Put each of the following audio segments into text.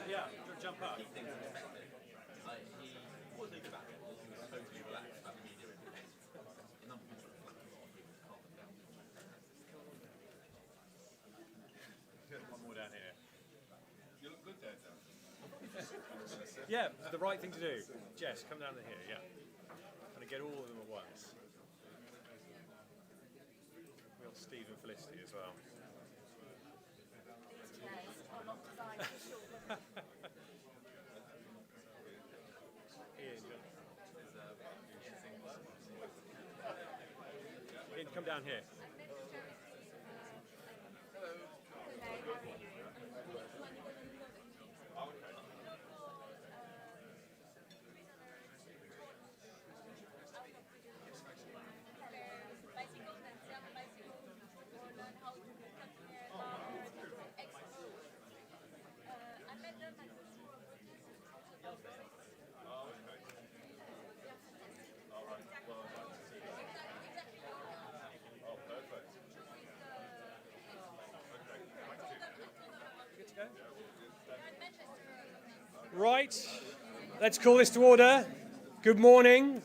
Yeah, jump up. One more down here. You look good there, Dan. Yeah, the right thing to do. Jess, come down to here, yeah. I'm going to get all of them at once. We got Steve and Felicity as well. Ian, come down here. Right, let's call this to order. Good morning.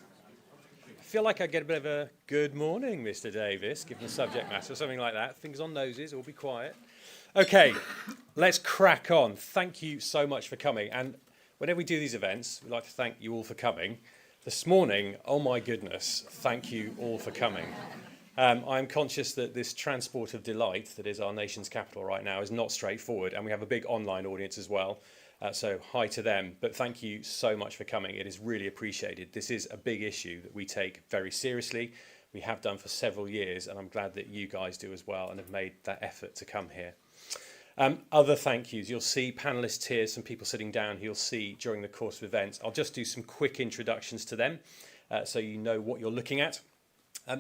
I feel like I get a bit of a good morning, Mr. Davis, given the subject matter, something like that. Fingers on noses, all be quiet. Okay, let's crack on. Thank you so much for coming. And whenever we do these events, we'd like to thank you all for coming. This morning, oh my goodness, thank you all for coming. I'm conscious that this transport of delight that is our nation's capital right now is not straightforward, and we have a big online audience as well. So hi to them, but thank you so much for coming. It is really appreciated. This is a big issue that we take very seriously. We have done for several years, and I'm glad that you guys do as well and have made that effort to come here. Other thank yous. You'll see panellists here, some people sitting down who you'll see during the course of events. I'll just do some quick introductions to them so you know what you're looking at.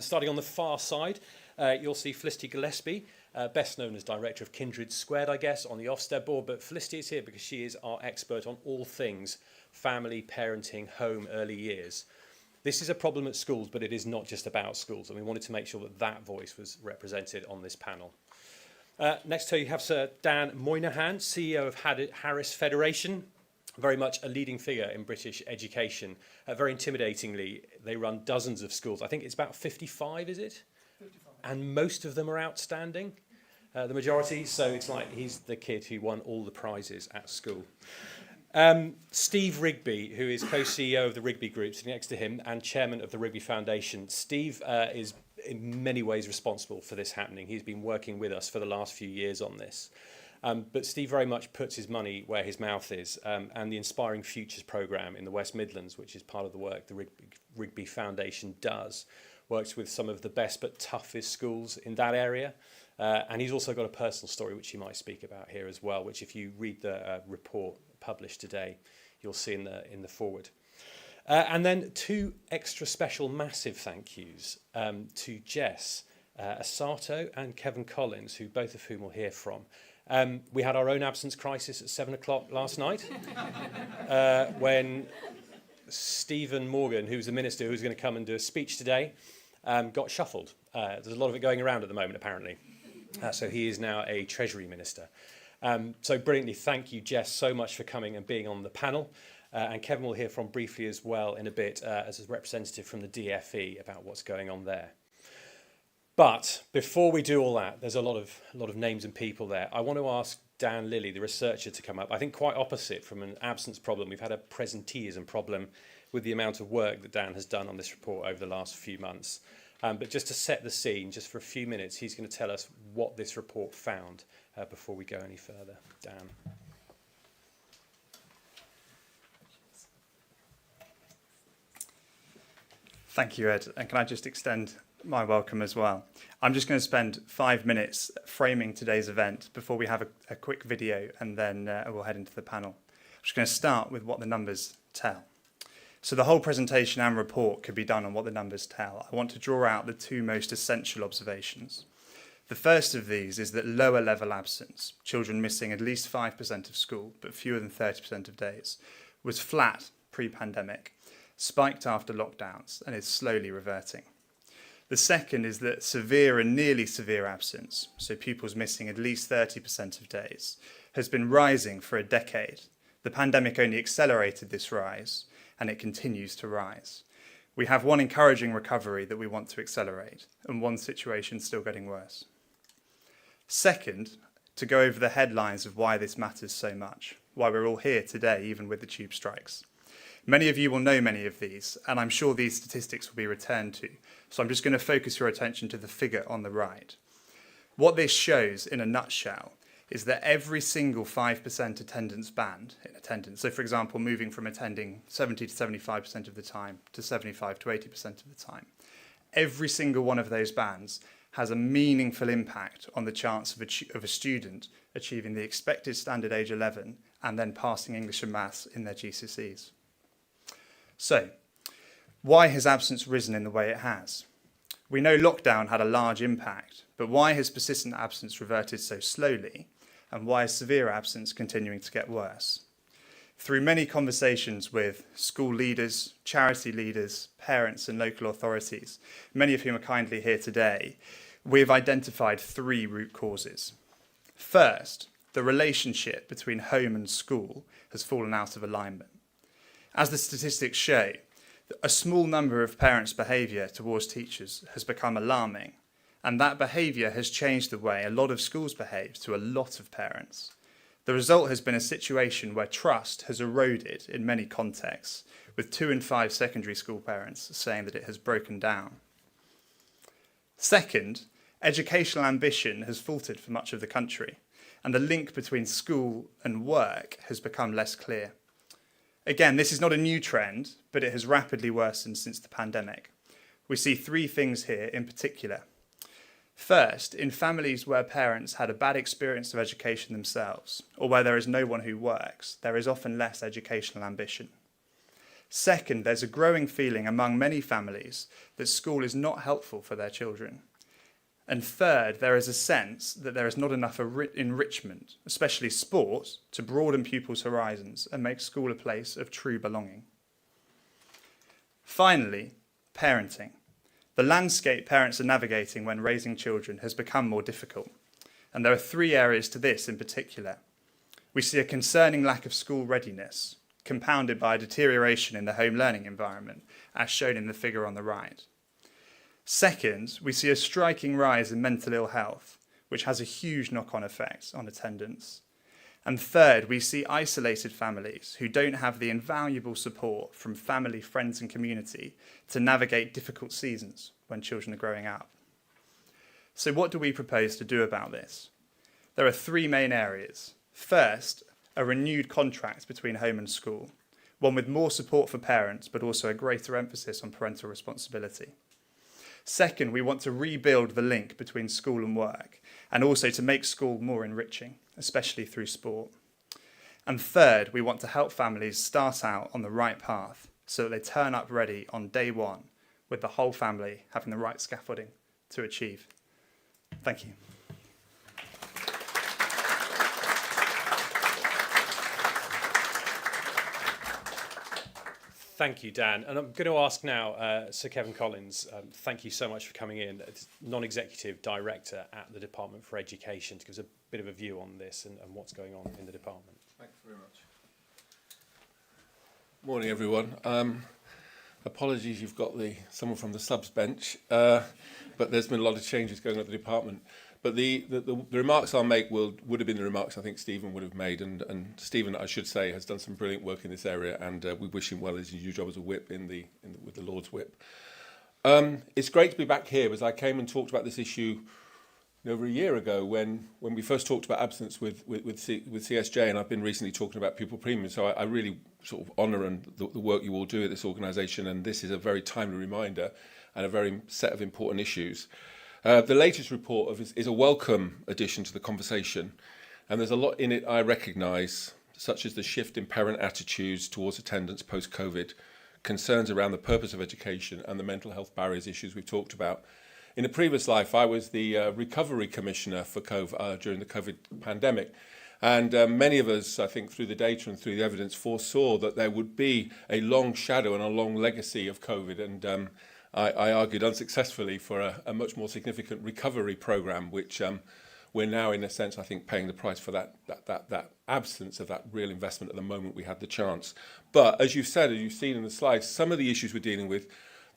Starting on the far side, you'll see Felicity Gillespie, best known as Director of Kindred Squared, I guess, on the Ofsted board. But Felicity is here because she is our expert on all things family, parenting, home, early years. This is a problem at schools, but it is not just about schools. And we wanted to make sure that that voice was represented on this panel. Next to you have Sir Dan Moynihan, CEO of Harris Federation. Very much a leading figure in British education. Very intimidatingly, they run dozens of schools. I think it's about 55, is it? 55. And most of them are outstanding, the majority. So it's like he's the kid who won all the prizes at school. Steve Rigby, who is co-CEO of the Rigby Group, sitting next to him, and chairman of the Rigby Foundation. Steve is in many ways responsible for this happening. He's been working with us for the last few years on this. But Steve very much puts his money where his mouth is, and the Inspiring Futures programme in the West Midlands, which is part of the work the Rigby Foundation does, works with some of the best but toughest schools in that area. And he's also got a personal story which he might speak about here as well, which if you read the report published today, you'll see in the forward. And then two extra special massive thank yous to Jess Asato and Kevin Collins, who both of whom we'll hear from. We had our own absence crisis at 7 o'clock last night when Stephen Morgan, who's the minister who's going to come and do a speech today, got shuffled. There's a lot of it going around at the moment, apparently. So he is now a Treasury Minister. So brilliantly, thank you, Jess, so much for coming and being on the panel. And Kevin will hear from briefly as well in a bit as a representative from the DFE about what's going on there. But before we do all that, there's a lot of names and people there. I want to ask Dan Lilly, the researcher, to come up. I think quite opposite from an absence problem. We've had a presenteeism problem with the amount of work that Dan has done on this report over the last few months. But just to set the scene, just for a few minutes, he's going to tell us what this report found before we go any further. Dan. Thank you, Ed. And can I just extend my welcome as well? I'm just going to spend 5 minutes framing today's event before we have a quick video, and then we'll head into the panel. I'm just going to start with what the numbers tell. So the whole presentation and report could be done on what the numbers tell. I want to draw out the two most essential observations. The first of these is that lower level absence, children missing at least 5% of school, but fewer than 30% of days, was flat pre-pandemic. spiked after lockdowns and is slowly reverting. The second is that severe and nearly severe absence, so pupils missing at least 30% of days, has been rising for a decade. The pandemic only accelerated this rise, and it continues to rise. We have one encouraging recovery that we want to accelerate, and one situation still getting worse. Second, to go over the headlines of why this matters so much, why we're all here today, even with the tube strikes. Many of you will know many of these, and I'm sure these statistics will be returned to, so I'm just going to focus your attention to the figure on the right. What this shows, in a nutshell, is that every single 5% attendance band in attendance, so for example, moving from attending 70 to 75% of the time to 75 to 80% of the time, every single one of those bands has a meaningful impact on the chance of a student achieving the expected standard age 11 and then passing English and Maths in their GCSEs. So, why has absence risen in the way it has? We know lockdown had a large impact, but why has persistent absence reverted so slowly, and why is severe absence continuing to get worse? Through many conversations with school leaders, charity leaders, parents and local authorities, many of whom are kindly here today, we have identified 3 root causes. First, the relationship between home and school has fallen out of alignment. As the statistics show, a small number of parents' behaviour towards teachers has become alarming, and that behaviour has changed the way a lot of schools behave to a lot of parents. The result has been a situation where trust has eroded in many contexts, with 2 in 5 secondary school parents saying that it has broken down. Second, educational ambition has faltered for much of the country, and the link between school and work has become less clear. Again, this is not a new trend, but it has rapidly worsened since the pandemic. We see 3 things here in particular. First, in families where parents had a bad experience of education themselves, or where there is no one who works, there is often less educational ambition. Second, there's a growing feeling among many families that school is not helpful for their children. And third, there is a sense that there is not enough enrichment, especially sport, to broaden pupils' horizons and make school a place of true belonging. Finally, parenting. The landscape parents are navigating when raising children has become more difficult, and there are 3 areas to this in particular. We see a concerning lack of school readiness, compounded by a deterioration in the home learning environment, as shown in the figure on the right. Second, we see a striking rise in mental ill health, which has a huge knock-on effect on attendance. And third, we see isolated families who don't have the invaluable support from family, friends and community to navigate difficult seasons when children are growing up. So what do we propose to do about this? There are 3 main areas. First, a renewed contract between home and school, one with more support for parents, but also a greater emphasis on parental responsibility. Second, we want to rebuild the link between school and work, and also to make school more enriching, especially through sport. And third, we want to help families start out on the right path so that they turn up ready on day 1, with the whole family having the right scaffolding to achieve. Thank you. Thank you, Dan. And I'm going to ask now Sir Kevin Collins, thank you so much for coming in, Non-Executive Director at the Department for Education, to give us a bit of a view on this and what's going on in the department. Thank you very much. Morning, everyone. Apologies, you've got someone from the subs bench, but there's been a lot of changes going on at the department. But the remarks I'll make would have been the remarks I think Stephen would have made, and Stephen, I should say, has done some brilliant work in this area, and we wish him well in his new job as a whip with the Lord's Whip. It's great to be back here, as I came and talked about this issue over a year ago when we first talked about absence with CSJ, and I've been recently talking about pupil premium, so I really sort of honour the work you all do at this organisation, and this is a very timely reminder and a very set of important issues. The latest report is a welcome addition to the conversation, and there's a lot in it I recognise, such as the shift in parent attitudes towards attendance post-COVID, concerns around the purpose of education and the mental health barriers issues we've talked about. In a previous life, I was the recovery commissioner for COVID, during the COVID pandemic, And many of us, I think, through the data and through the evidence, foresaw that there would be a long shadow and a long legacy of COVID. And I argued unsuccessfully for a much more significant recovery programme, which we're now, in a sense, I think, paying the price for that absence of that real investment at the moment we had the chance. But as you've said, as you've seen in the slides, some of the issues we're dealing with,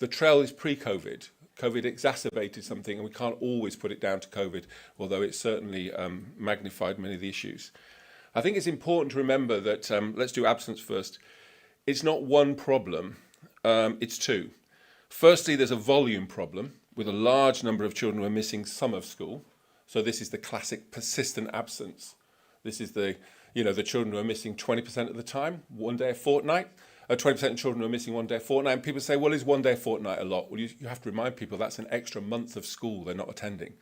the trail is pre-COVID. COVID exacerbated something, and we can't always put it down to COVID, although it certainly magnified many of the issues. I think it's important to remember that, let's do absence first, it's not one problem, it's two. Firstly, there's a volume problem with a large number of children who are missing some of school. So this is the classic persistent absence. This is the children who are missing 20% of the time, one day a fortnight. 20% of children who are missing one day a fortnight. And people say, well, is one day a fortnight a lot? Well, you have to remind people that's an extra month of school they're not attending.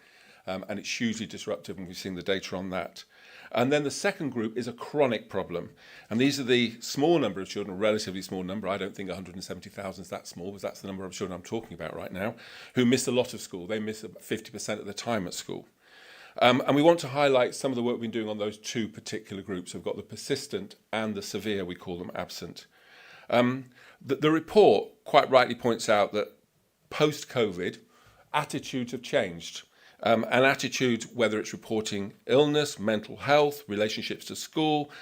And it's hugely disruptive, and we've seen the data on that. And then the second group is a chronic problem. And these are the small number of children, a relatively small number. I don't think 170,000 is that small, but that's the number of children I'm talking about right now, who miss a lot of school. They miss about 50% of the time at school. And we want to highlight some of the work we've been doing on those two particular groups. We've got the persistent and the severe, we call them absent. The report quite rightly points out that post-COVID, attitudes have changed. And attitudes, whether it's reporting illness, mental health, relationships to school,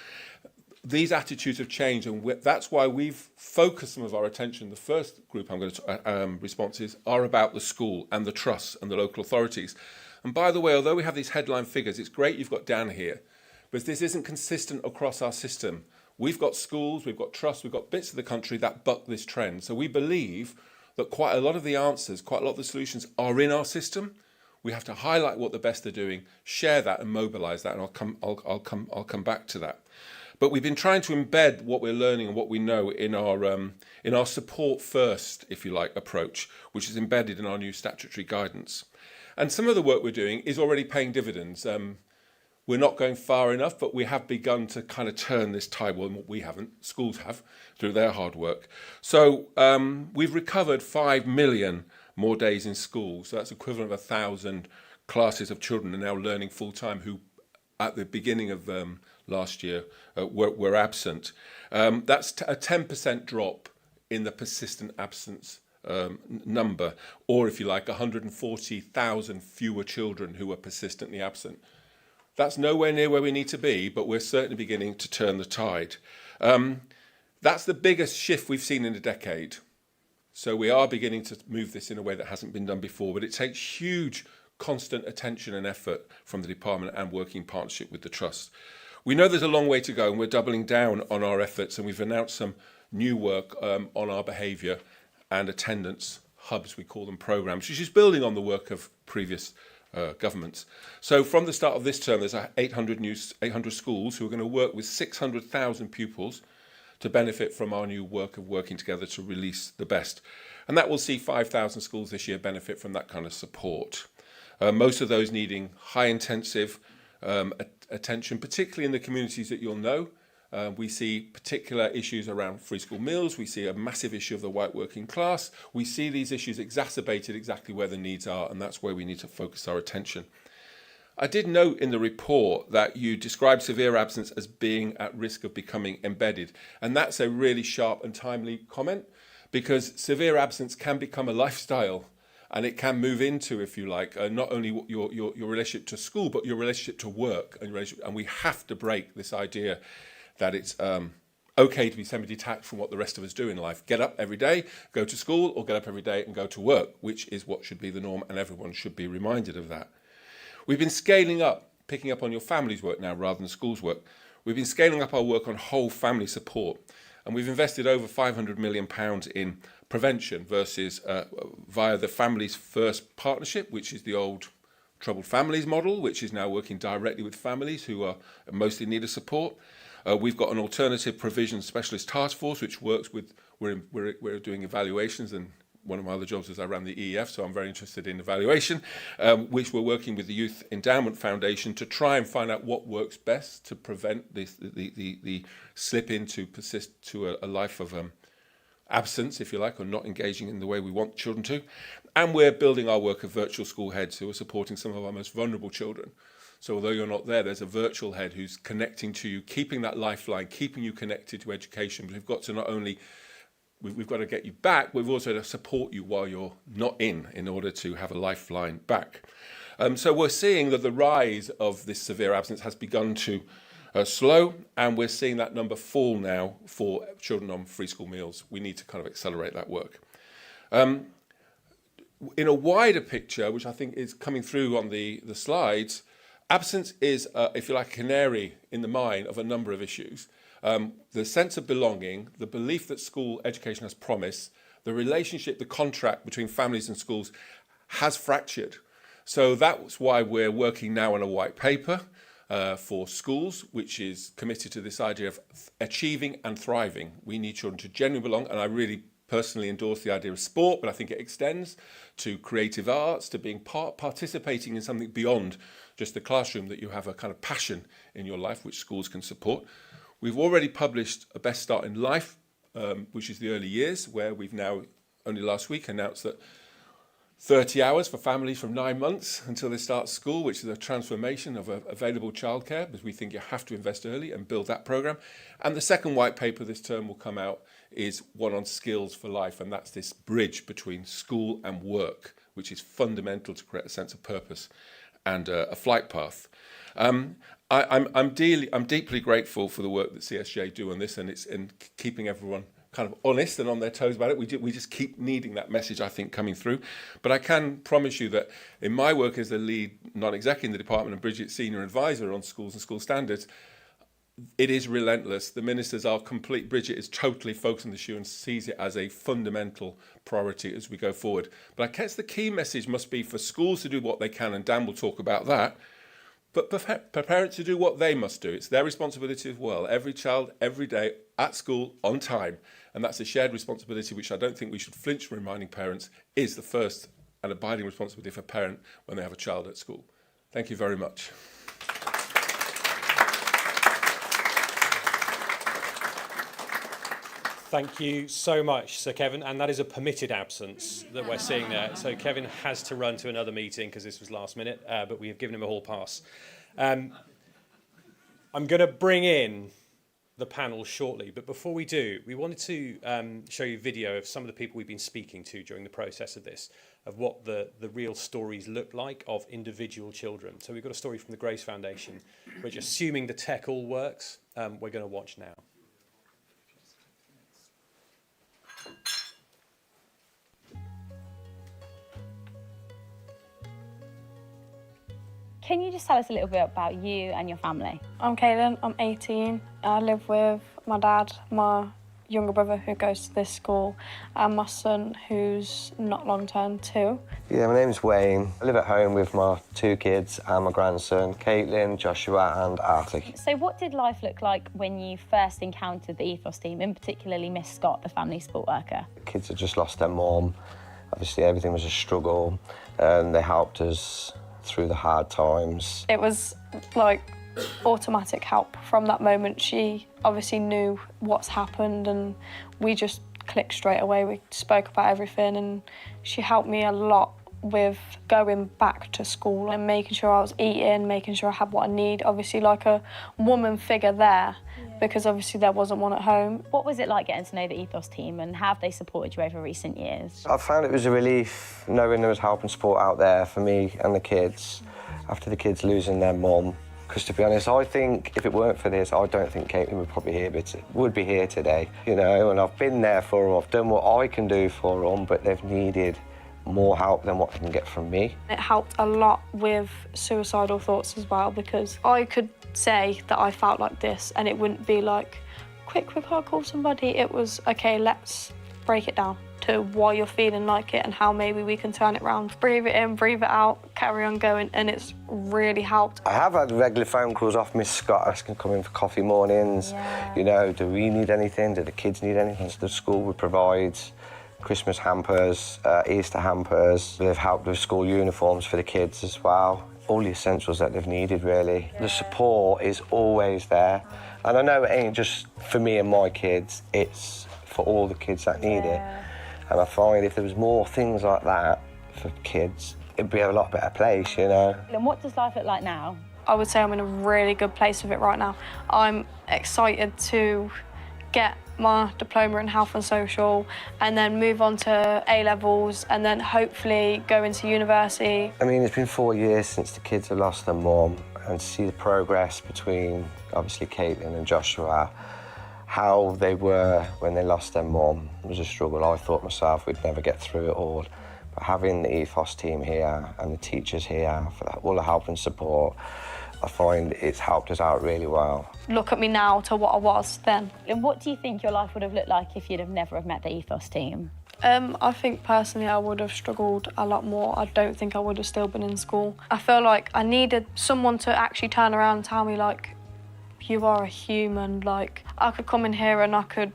these attitudes have changed, and that's why we've focused some of our attention. The first group I'm going to responses are about the school and the trusts and the local authorities. And by the way, although we have these headline figures, it's great you've got down here, but this isn't consistent across our system. We've got schools, we've got trusts, we've got bits of the country that buck this trend. So we believe that quite a lot of the answers, quite a lot of the solutions are in our system. We have to highlight what the best are doing, share that and mobilise that, and I'll come back to that. But we've been trying to embed what we're learning and what we know in our support first, if you like, approach, which is embedded in our new statutory guidance. And some of the work we're doing is already paying dividends. We're not going far enough, but we have begun to kind of turn this tide. Well, we haven't, schools have, through their hard work. So we've recovered 5 million more days in school. So that's equivalent of 1,000 classes of children are now learning full-time who, at the beginning of last year, were absent. That's a 10% drop in the persistent absence number, or if you like, 140,000 fewer children who are persistently absent. That's nowhere near where we need to be, but we're certainly beginning to turn the tide. That's the biggest shift we've seen in a decade. So we are beginning to move this in a way that hasn't been done before, but it takes huge, constant attention and effort from the department and working partnership with the trust. We know there's a long way to go, and we're doubling down on our efforts, and we've announced some new work on our behaviour and attendance hubs, we call them programmes, which is building on the work of previous governments. So from the start of this term, there's 800 schools who are going to work with 600,000 pupils to benefit from our new work of working together to release the best. And that will see 5,000 schools this year benefit from that kind of support. Most of those needing high intensive attention, particularly in the communities that you'll know. We see particular issues around free school meals. We see a massive issue of the white working class. We see these issues exacerbated exactly where the needs are, and that's where we need to focus our attention. I did note in the report that you described severe absence as being at risk of becoming embedded, and that's a really sharp and timely comment, because severe absence can become a lifestyle, and it can move into, if you like, not only your relationship to school, but your relationship to work, and we have to break this idea that it's okay to be semi-detached from what the rest of us do in life. Get up every day, go to school, or get up every day and go to work, which is what should be the norm, and everyone should be reminded of that. We've been scaling up, picking up on your family's work now rather than school's work. We've been scaling up our work on whole family support, and we've invested over £500 million in prevention versus via the Families First Partnership, which is the old Troubled Families model, which is now working directly with families who are mostly in need of support. We've got an alternative provision specialist task force, which works with, we're doing evaluations, and one of my other jobs is I ran the EEF, so I'm very interested in evaluation, which we're working with the Youth Endowment Foundation to try and find out what works best to prevent the slip into persist to a life of absence, if you like, or not engaging in the way we want children to. And we're building our work of virtual school heads who are supporting some of our most vulnerable children. So although you're not there, there's a virtual head who's connecting to you, keeping that lifeline, keeping you connected to education. But we've got to not only, we've got to get you back, we've also got to support you while you're not in order to have a lifeline back. So we're seeing that the rise of this severe absence has begun to slow, and we're seeing that number fall now for children on free school meals. We need to kind of accelerate that work. In a wider picture, which I think is coming through on the slides, absence is, if you like, a canary in the mine of a number of issues. The sense of belonging, the belief that school education has promise, the relationship, the contract between families and schools has fractured. So that's why we're working now on a white paper for schools, which is committed to this idea of achieving and thriving. We need children to genuinely belong, and I really personally endorse the idea of sport, but I think it extends to creative arts, to being participating in something beyond just the classroom, that you have a kind of passion in your life, which schools can support. We've already published a Best Start in Life, which is the early years, where we've now, only last week, announced that 30 hours for families from 9 months until they start school, which is a transformation of available childcare, because we think you have to invest early and build that programme. And the second white paper this term will come out is one on skills for life, and that's this bridge between school and work, which is fundamental to create a sense of purpose and a flight path. I'm deeply grateful for the work that CSJ do on this, and it's in keeping everyone kind of honest and on their toes about it. We just keep needing that message, I think, coming through. But I can promise you that in my work as the lead non-exec in the department and Bridget senior advisor on schools and school standards, it is relentless. The ministers are complete. Bridget is totally focused on the issue and sees it as a fundamental priority as we go forward. But I guess the key message must be for schools to do what they can, and Dan will talk about that, but for parents to do what they must do. It's their responsibility as well. Every child, every day, at school, on time. And that's a shared responsibility, which I don't think we should flinch from reminding parents is the first and abiding responsibility for a parent when they have a child at school. Thank you very much. Thank you so much, Sir Kevin. And that is a permitted absence that we're seeing there. So Kevin has to run to another meeting because this was last minute, but we have given him a hall pass. I'm going to bring in the panel shortly, but before we do, we wanted to show you video of some of the people we've been speaking to during the process of this, of what the real stories look like of individual children. So we've got a story from the Grace Foundation, which, assuming the tech all works, we're going to watch now. Can you just tell us a little bit about you and your family? I'm Kaylin, I'm 18. I live with my dad, my younger brother who goes to this school, and my son who's not long term too. Yeah, my name's Wayne. I live at home with my 2 kids and my grandson, Caitlin, Joshua and Artie. So what did life look like when you first encountered the Ethos team, and particularly Miss Scott, the family sport worker? The kids had just lost their mum. Obviously everything was a struggle, and they helped us through the hard times. It was like automatic help from that moment. She obviously knew what's happened and we just clicked straight away. We spoke about everything and she helped me a lot with going back to school and making sure I was eating, making sure I had what I need. Obviously like a woman figure there, because obviously there wasn't one at home. What was it like getting to know the Ethos team, and how have they supported you over recent years? I found it was a relief knowing there was help and support out there for me and the kids after the kids losing their mum. Because to be honest, I think if it weren't for this, I don't think Caitlin would be here today. You know, and I've been there for them, I've done what I can do for them, but they've needed more help than what they can get from me. It helped a lot with suicidal thoughts as well, because I could say that I felt like this and it wouldn't be like, quick, I'll call somebody. It was, okay, let's break it down to why you're feeling like it and how maybe we can turn it around. Breathe it in, breathe it out, carry on going, and it's really helped. I have had regular phone calls off Miss Scott asking to come in for coffee mornings. Yeah. You know, do we need anything? Do the kids need anything? So the school would provide Christmas hampers, Easter hampers. They've helped with school uniforms for the kids as well. All the essentials that they've needed, really. Yeah. The support is always there. And I know it ain't just for me and my kids, it's for all the kids that need it. And I find if there was more things like that for kids, it'd be a lot better place, you know. And what does life look like now? I would say I'm in a really good place with it right now. I'm excited to get my diploma in health and social and then move on to A-levels and then hopefully go into university. I mean, it's been 4 years since the kids have lost their mum, and to see the progress between, obviously, Caitlin and Joshua, how they were when they lost their mum was a struggle. I thought myself we'd never get through it all. But having the ethos team here and the teachers here for all the help and support, I find it's helped us out really well. Look at me now to what I was then. And what do you think your life would have looked like if you'd have never have met the ethos team? I think personally I would have struggled a lot more. I don't think I would have still been in school. I feel like I needed someone to actually turn around and tell me, like, you are a human. Like, I could come in here and I could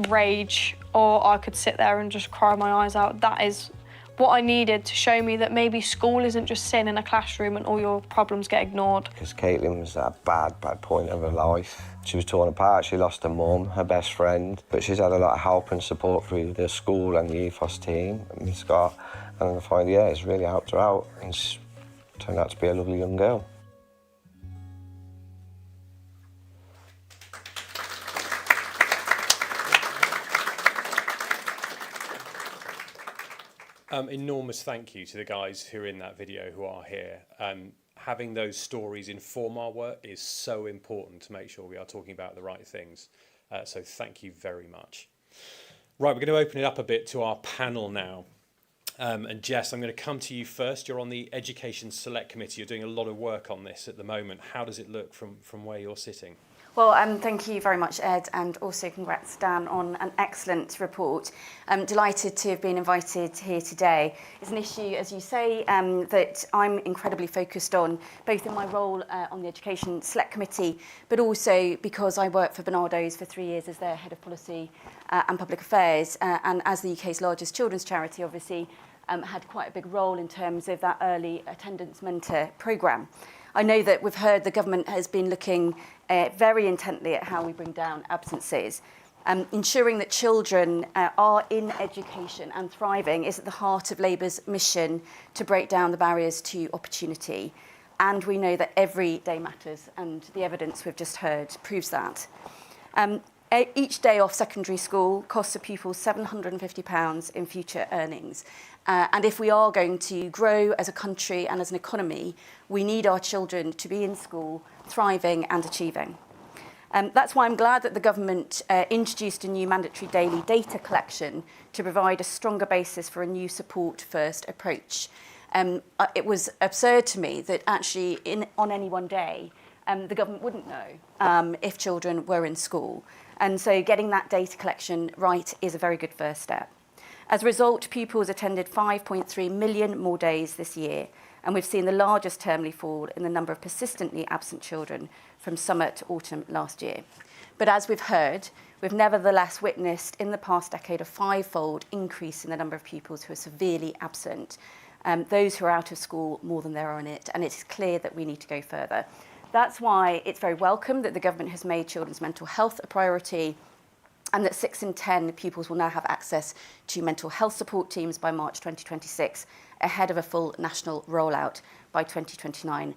rage, or I could sit there and just cry my eyes out. That is what I needed to show me that maybe school isn't just sitting in a classroom and all your problems get ignored. Because Caitlin was at a bad point of her life. She was torn apart. She lost her mum, her best friend, but she's had a lot of help and support through the school and the ethos team, and Scott, and I find, yeah, it's really helped her out, and she's turned out to be a lovely young girl. Enormous thank you to the guys who are in that video who are here. Having those stories inform our work is so important to make sure we are talking about the right things. So thank you very much. Right, we're going to open it up a bit to our panel now. And Jess, I'm going to come to you first. You're on the Education Select Committee. You're doing a lot of work on this at the moment. How does it look from where you're sitting? Well, thank you very much, Ed, and also congrats, Dan, on an excellent report. I'm delighted to have been invited here today. It's an issue, as you say, that I'm incredibly focused on, both in my role on the Education Select Committee, but also because I worked for Barnardo's for 3 years as their Head of Policy and Public Affairs, and as the UK's largest children's charity, obviously, had quite a big role in terms of that early attendance mentor programme. I know that we've heard the government has been looking very intently at how we bring down absences. Ensuring that children are in education and thriving is at the heart of Labour's mission to break down the barriers to opportunity. And we know that every day matters, and the evidence we've just heard proves that. Each day off secondary school costs a pupil £750 in future earnings. And if we are going to grow as a country and as an economy, we need our children to be in school, thriving and achieving. That's why I'm glad that the government introduced a new mandatory daily data collection to provide a stronger basis for a new support-first approach. It was absurd to me that actually on any one day, the government wouldn't know if children were in school. And so getting that data collection right is a very good first step. As a result, pupils attended 5.3 million more days this year, and we've seen the largest termly fall in the number of persistently absent children from summer to autumn last year. But as we've heard, we've nevertheless witnessed in the past decade a five-fold increase in the number of pupils who are severely absent, those who are out of school more than there are in it, and it is clear that we need to go further. That's why it's very welcome that the government has made children's mental health a priority, and that 6 in 10 pupils will now have access to mental health support teams by March 2026, ahead of a full national rollout by 2029-30,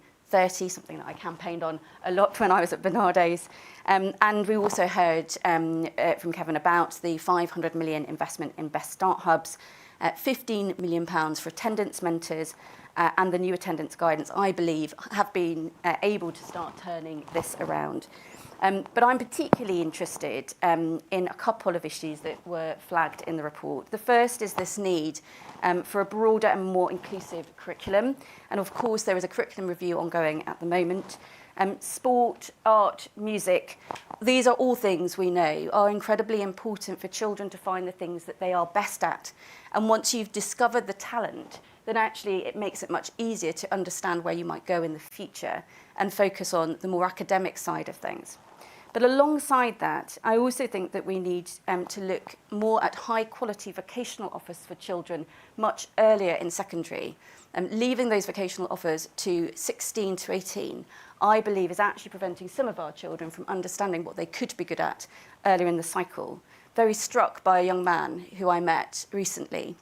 something that I campaigned on a lot when I was at Barnardo's. And we also heard from Kevin about the £500 million investment in Best Start hubs, £15 million for attendance mentors, and the new attendance guidance, I believe, have been able to start turning this around. But I'm particularly interested in a couple of issues that were flagged in the report. The first is this need for a broader and more inclusive curriculum. And of course, there is a curriculum review ongoing at the moment. Sport, art, music, these are all things we know are incredibly important for children to find the things that they are best at. And once you've discovered the talent, then actually it makes it much easier to understand where you might go in the future and focus on the more academic side of things. But alongside that, I also think that we need to look more at high-quality vocational offers for children much earlier in secondary. Leaving those vocational offers to 16 to 18, I believe, is actually preventing some of our children from understanding what they could be good at earlier in the cycle. Very struck by a young man who I met recently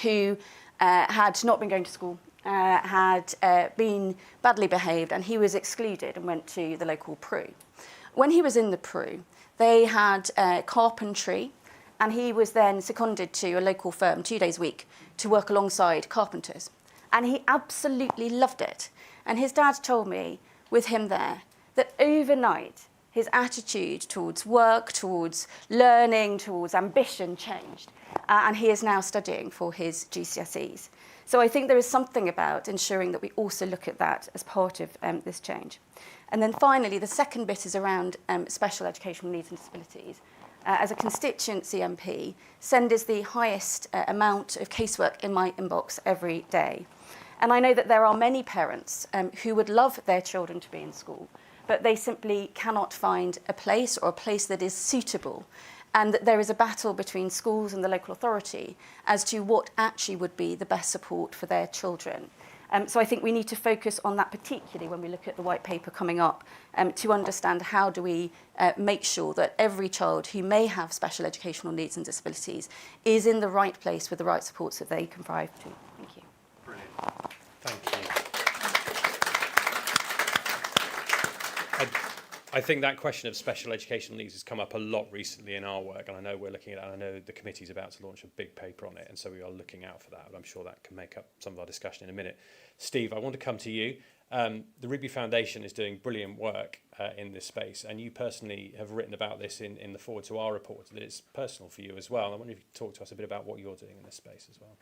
who had not been going to school had been badly behaved, and he was excluded and went to the local PRU. When he was in the PRU, they had carpentry, and he was then seconded to a local firm 2 days a week to work alongside carpenters. And he absolutely loved it. And his dad told me, with him there, that overnight his attitude towards work, towards learning, towards ambition changed. And he is now studying for his GCSEs. So I think there is something about ensuring that we also look at that as part of this change. And then finally, the second bit is around special educational needs and disabilities. As a constituency MP, SEND is the highest amount of casework in my inbox every day. And I know that there are many parents who would love their children to be in school, but they simply cannot find a place or a place that is suitable. And that there is a battle between schools and the local authority as to what actually would be the best support for their children. So I think we need to focus on that particularly when we look at the white paper coming up to understand how do we make sure that every child who may have special educational needs and disabilities is in the right place with the right supports that they can thrive to. Thank you. Brilliant. Thank you. I think that question of special educational needs has come up a lot recently in our work, and I know we're looking at that. I know the committee's about to launch a big paper on it, and so we are looking out for that. I'm sure that can make up some of our discussion in a minute. Steve, I want to come to you. The Rigby Foundation is doing brilliant work in this space, and you personally have written about this in the forward to our report, that it's personal for you as well. I wonder if you could talk to us a bit about what you're doing in this space as well.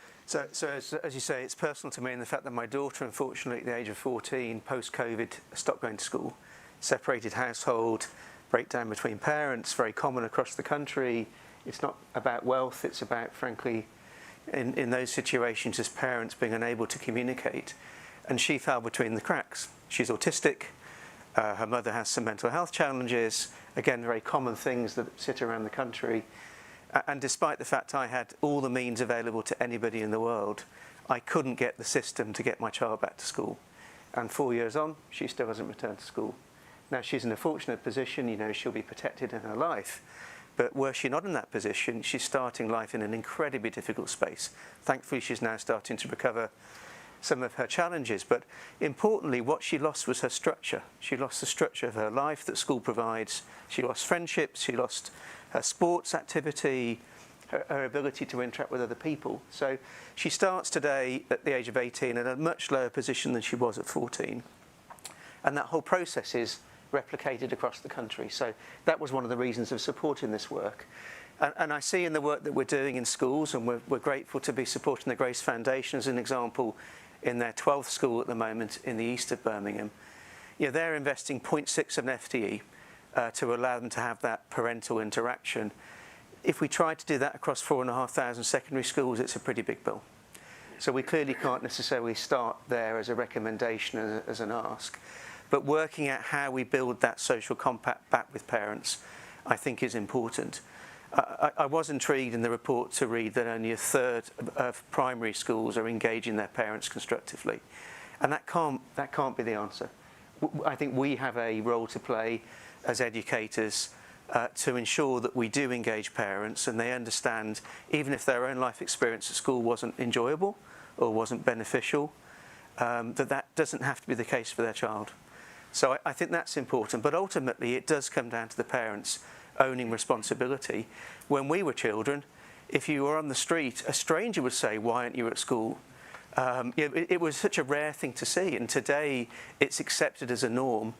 So as you say, it's personal to me in the fact that my daughter, unfortunately, at the age of 14, post-COVID, stopped going to school. Separated household, breakdown between parents, very common across the country. It's not about wealth, it's about, frankly, in those situations as parents being unable to communicate. And she fell between the cracks. She's autistic, her mother has some mental health challenges, again, very common things that sit around the country. And despite the fact I had all the means available to anybody in the world, I couldn't get the system to get my child back to school. And 4 years on, she still hasn't returned to school. Now, she's in a fortunate position, you know, she'll be protected in her life. But were she not in that position, she's starting life in an incredibly difficult space. Thankfully, she's now starting to recover some of her challenges. But importantly, what she lost was her structure. She lost the structure of her life that school provides. She lost friendships, she lost her sports activity, her ability to interact with other people. So she starts today at the age of 18 at a much lower position than she was at 14. And that whole process is replicated across the country. So that was one of the reasons of supporting this work. And I see in the work that we're doing in schools, and we're grateful to be supporting the Grace Foundation as an example in their 12th school at the moment in the east of Birmingham. You know, they're investing 0.6 of an FTE to allow them to have that parental interaction. If we try to do that across 4,500 secondary schools, it's a pretty big bill. So we clearly can't necessarily start there as a recommendation, as an ask. But working out how we build that social compact back with parents, I think is important. I was intrigued in the report to read that only a third of primary schools are engaging their parents constructively. And that can't be the answer. I think we have a role to play as educators to ensure that we do engage parents and they understand, even if their own life experience at school wasn't enjoyable or wasn't beneficial, that doesn't have to be the case for their child. So I think that's important, but ultimately it does come down to the parents owning responsibility. When we were children, if you were on the street, a stranger would say, "Why aren't you at school?" It was such a rare thing to see, and today it's accepted as a norm.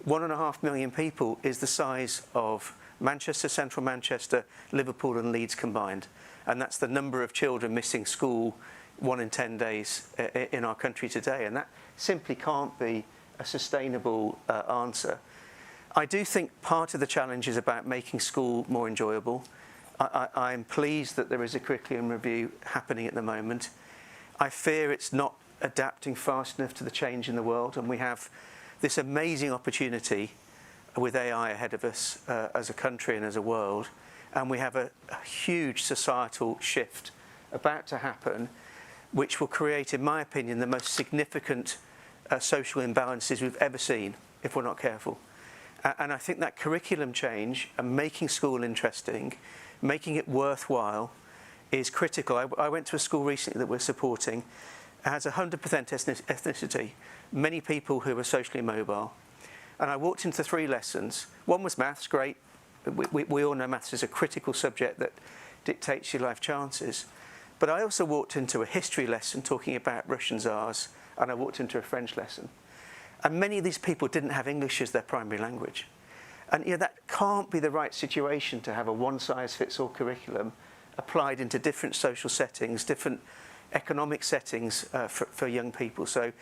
1.5 million people is the size of Manchester, central Manchester, Liverpool and Leeds combined, and that's the number of children missing school 1 in 10 days in our country today, and that simply can't be a sustainable answer. I do think part of the challenge is about making school more enjoyable. I'm pleased that there is a curriculum review happening at the moment. I fear it's not adapting fast enough to the change in the world, and we have this amazing opportunity with AI ahead of us as a country and as a world, and we have a huge societal shift about to happen, which will create, in my opinion, the most significant social imbalances we've ever seen if we're not careful. And I think that curriculum change and making school interesting, making it worthwhile, is critical. I went to a school recently that we're supporting, has 100% ethnicity, many people who are socially mobile. And I walked into 3 lessons. One was maths, great. We all know maths is a critical subject that dictates your life chances. But I also walked into a history lesson talking about Russian Tsars, and I walked into a French lesson. And many of these people didn't have English as their primary language. And that can't be the right situation to have a one-size-fits-all curriculum applied into different social settings, different economic settings for young people. So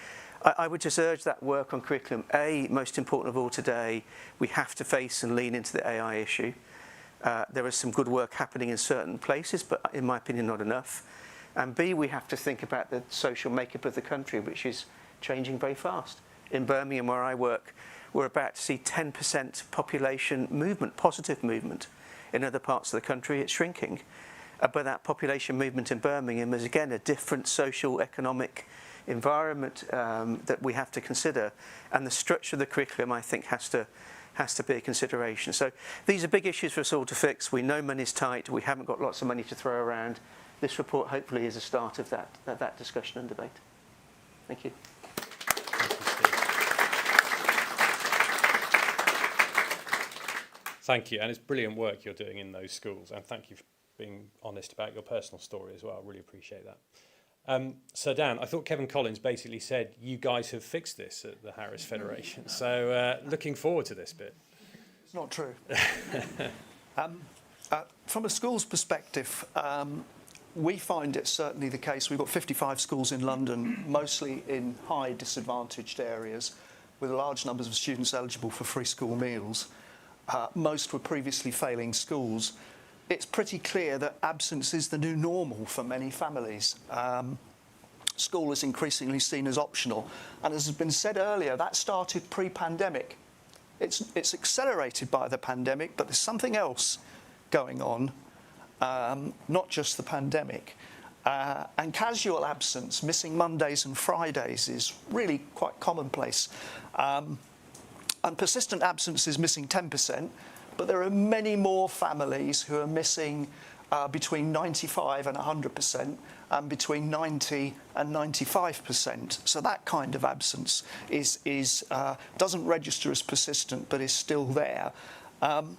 I would just urge that work on curriculum. Most important of all today, we have to face and lean into the AI issue. There is some good work happening in certain places, but in my opinion, not enough. And B, we have to think about the social makeup of the country, which is changing very fast. In Birmingham, where I work, we're about to see 10% population movement, positive movement. In other parts of the country, it's shrinking. But that population movement in Birmingham is, again, a different social, economic environment that we have to consider. And the structure of the curriculum, I think, has to be a consideration. So these are big issues for us all to fix. We know money's tight. We haven't got lots of money to throw around. This report, hopefully, is a start of that discussion and debate. Thank you. Thank you, and it's brilliant work you're doing in those schools, and thank you for being honest about your personal story as well. I really appreciate that. So Dan, I thought Kevin Collins basically said you guys have fixed this at the Harris Federation, so looking forward to this bit. It's not true. From a school's perspective, we find it certainly the case. We've got 55 schools in London, mostly in high disadvantaged areas, with large numbers of students eligible for free school meals. Most were previously failing schools. It's pretty clear that absence is the new normal for many families. School is increasingly seen as optional. And as has been said earlier, that started pre-pandemic. It's accelerated by the pandemic, but there's something else going on, not just the pandemic. And casual absence, missing Mondays and Fridays, is really quite commonplace. And persistent absence is missing 10%, but there are many more families who are missing between 95 and 100%, and between 90 and 95%. So that kind of absence doesn't register as persistent, but is still there. And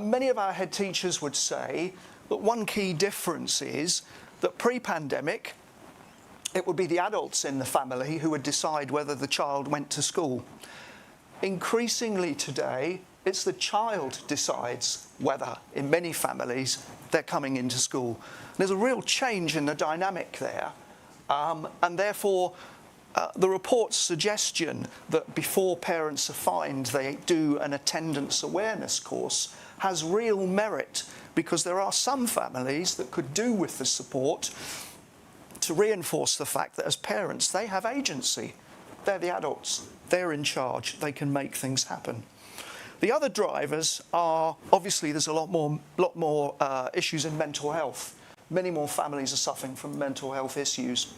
many of our head teachers would say that one key difference is that pre-pandemic, it would be the adults in the family who would decide whether the child went to school. Increasingly today, it's the child decides whether, in many families, they're coming into school. There's a real change in the dynamic there, and therefore the report's suggestion that before parents are fined they do an attendance awareness course has real merit, because there are some families that could do with the support to reinforce the fact that as parents they have agency. They're the adults, they're in charge, they can make things happen. The other drivers are, obviously there's a lot more issues in mental health. Many more families are suffering from mental health issues.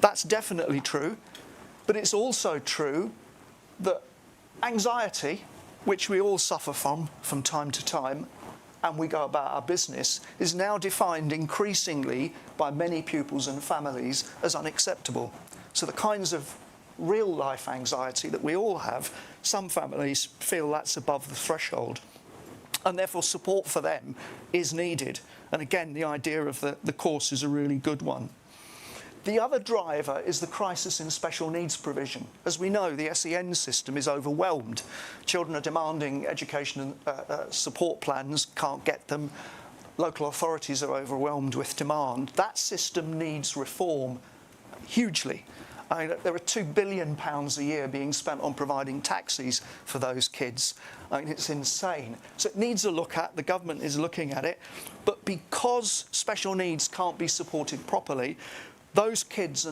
That's definitely true, but it's also true that anxiety, which we all suffer from time to time, and we go about our business, is now defined increasingly by many pupils and families as unacceptable. So the kinds of real life anxiety that we all have, some families feel that's above the threshold, and therefore support for them is needed. And again, the idea of the course is a really good one. The other driver is the crisis in special needs provision. As we know, the SEN system is overwhelmed. Children are demanding education and support plans, can't get them. Local authorities are overwhelmed with demand. That system needs reform hugely. There are £2 billion a year being spent on providing taxis for those kids. It's insane. So it needs a look at. The government is looking at it. But because special needs can't be supported properly, those kids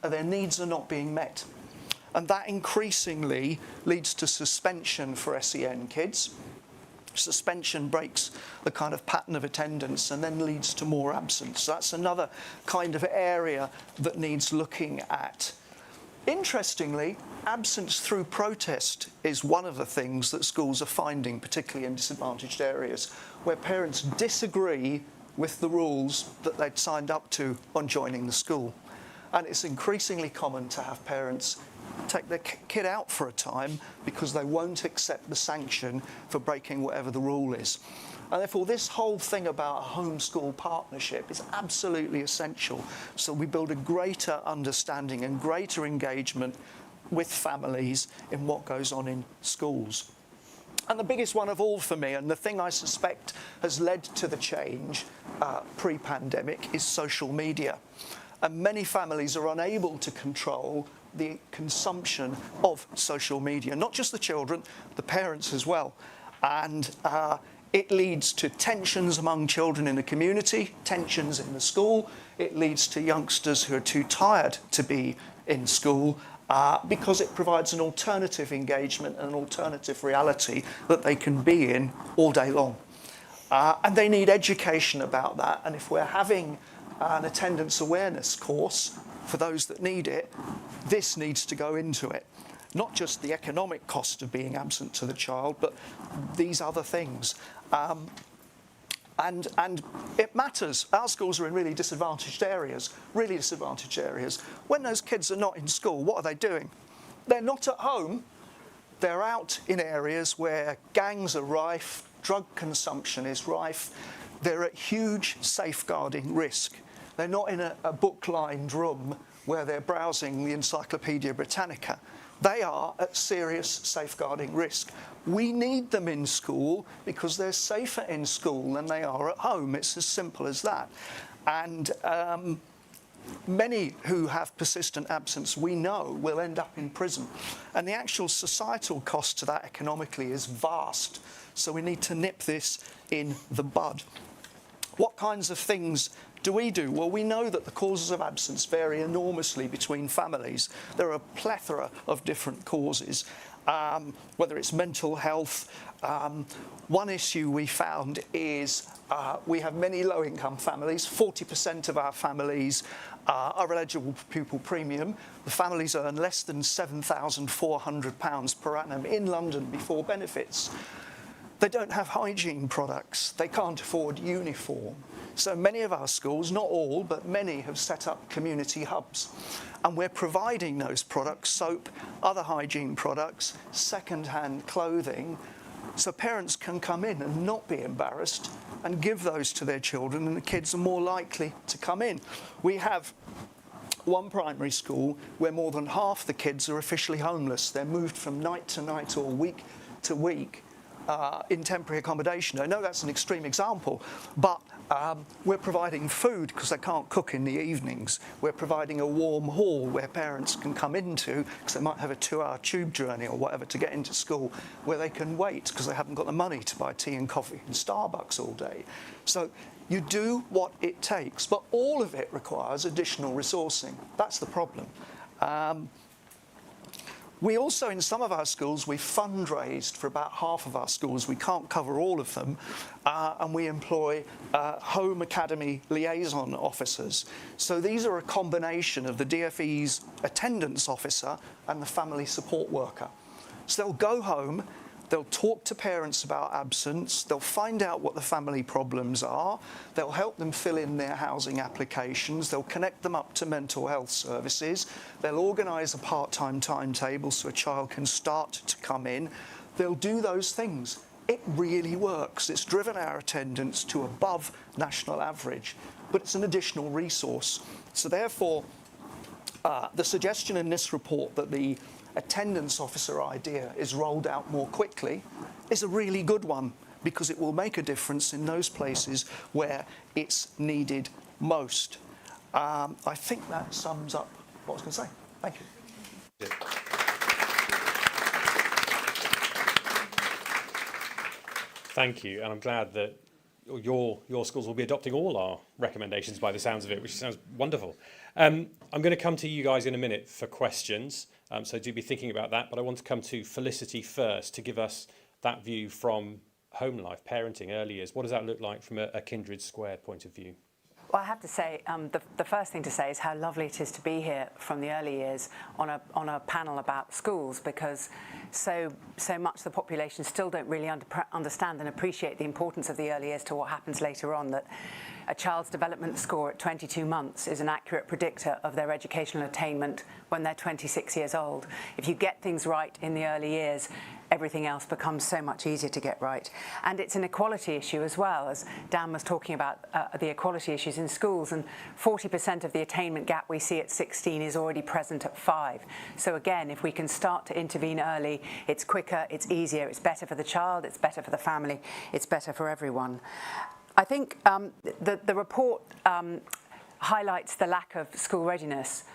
their needs are not being met. And that increasingly leads to suspension for SEN kids. Suspension breaks the kind of pattern of attendance and then leads to more absence. That's another kind of area that needs looking at. Interestingly, absence through protest is one of the things that schools are finding, particularly in disadvantaged areas, where parents disagree with the rules that they'd signed up to on joining the school. And it's increasingly common to have parents take their kid out for a time because they won't accept the sanction for breaking whatever the rule is. And therefore, this whole thing about a home-school partnership is absolutely essential. So we build a greater understanding and greater engagement with families in what goes on in schools. And the biggest one of all for me, and the thing I suspect has led to the change pre-pandemic, is social media. And many families are unable to control the consumption of social media, not just the children, the parents as well. And it leads to tensions among children in the community, tensions in the school. It leads to youngsters who are too tired to be in school because it provides an alternative engagement and an alternative reality that they can be in all day long. And they need education about that. And if we're having an attendance awareness course for those that need it, this needs to go into it. Not just the economic cost of being absent to the child, but these other things. And it matters. Our schools are in really disadvantaged areas. When those kids are not in school, what are they doing? They're not at home. They're out in areas where gangs are rife, drug consumption is rife. They're at huge safeguarding risk. They're not in a book-lined room where they're browsing the Encyclopedia Britannica. They are at serious safeguarding risk. We need them in school because they're safer in school than they are at home. It's as simple as that. And many who have persistent absence, we know, will end up in prison. And the actual societal cost to that economically is vast. So we need to nip this in the bud. What kinds of things do we do? Well, we know that the causes of absence vary enormously between families. There are a plethora of different causes, whether it's mental health. One issue we found is we have many low-income families. 40% of our families are eligible for pupil premium. The families earn less than £7,400 per annum in London before benefits. They don't have hygiene products. They can't afford uniform. So many of our schools, not all, but many, have set up community hubs. And we're providing those products, soap, other hygiene products, second-hand clothing, so parents can come in and not be embarrassed and give those to their children, and the kids are more likely to come in. We have one primary school where more than half the kids are officially homeless. They're moved from night to night or week to week in temporary accommodation. I know that's an extreme example, but we're providing food because they can't cook in the evenings. We're providing a warm hall where parents can come into, because they might have a 2-hour tube journey or whatever to get into school, where they can wait because they haven't got the money to buy tea and coffee in Starbucks all day. So you do what it takes, but all of it requires additional resourcing. That's the problem. We also, in some of our schools, we fundraised for about half of our schools. We can't cover all of them. And we employ home academy liaison officers. So these are a combination of the DFE's attendance officer and the family support worker. So they'll go home, they'll talk to parents about absence, they'll find out what the family problems are, they'll help them fill in their housing applications, they'll connect them up to mental health services, they'll organise a part-time timetable so a child can start to come in. They'll do those things. It really works. It's driven our attendance to above national average, but it's an additional resource. So therefore, the suggestion in this report that the attendance officer idea is rolled out more quickly is a really good one, because it will make a difference in those places where it's needed most. I think that sums up what I was going to say. Thank you. Thank you, and I'm glad that your schools will be adopting all our recommendations by the sounds of it, which sounds wonderful. I'm going to come to you guys in a minute for questions, so do be thinking about that, but I want to come to Felicity first to give us that view from home life, parenting, early years. What does that look like from a Kindred Squared point of view? Well, I have to say, the first thing to say is how lovely it is to be here from the early years on a panel about schools, because so much of the population still don't really understand and appreciate the importance of the early years to what happens later on. That a child's development score at 22 months is an accurate predictor of their educational attainment when they're 26 years old. If you get things right in the early years, everything else becomes so much easier to get right. And it's an equality issue as well, as Dan was talking about the equality issues in schools, and 40% of the attainment gap we see at 16 is already present at 5. So again, if we can start to intervene early, it's quicker, it's easier, it's better for the child, it's better for the family, it's better for everyone. I think the report highlights the lack of school readiness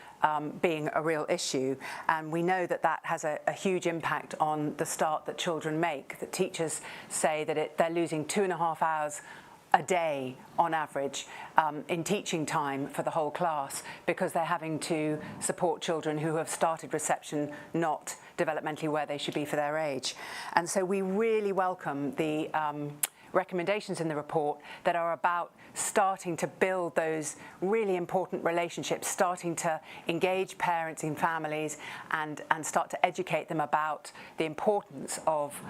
being a real issue, and we know that that has a huge impact on the start that children make. That teachers say that they're losing 2.5 hours a day on average in teaching time for the whole class because they're having to support children who have started reception not developmentally where they should be for their age. And so we really welcome the recommendations in the report that are about starting to build those really important relationships, starting to engage parents and families and start to educate them about the importance of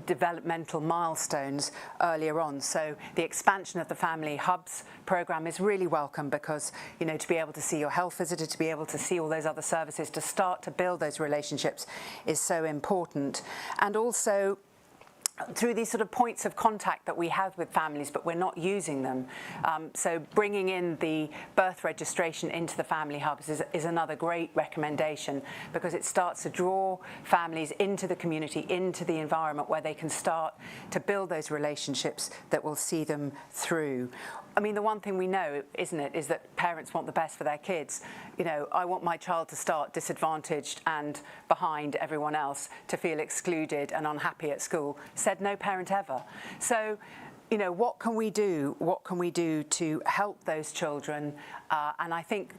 developmental milestones earlier on. So the expansion of the Family Hubs programme is really welcome because, you know, to be able to see your health visitor, to be able to see all those other services, to start to build those relationships is so important. And also, through these sort of points of contact that we have with families, but we're not using them. So bringing in the birth registration into the Family Hubs is another great recommendation because it starts to draw families into the community, into the environment where they can start to build those relationships that will see them through. I mean, the one thing we know, isn't it, is that parents want the best for their kids. You know, I want my child to start disadvantaged and behind everyone else, to feel excluded and unhappy at school. Said no parent ever. So, you know, what can we do? What can we do to help those children? And I think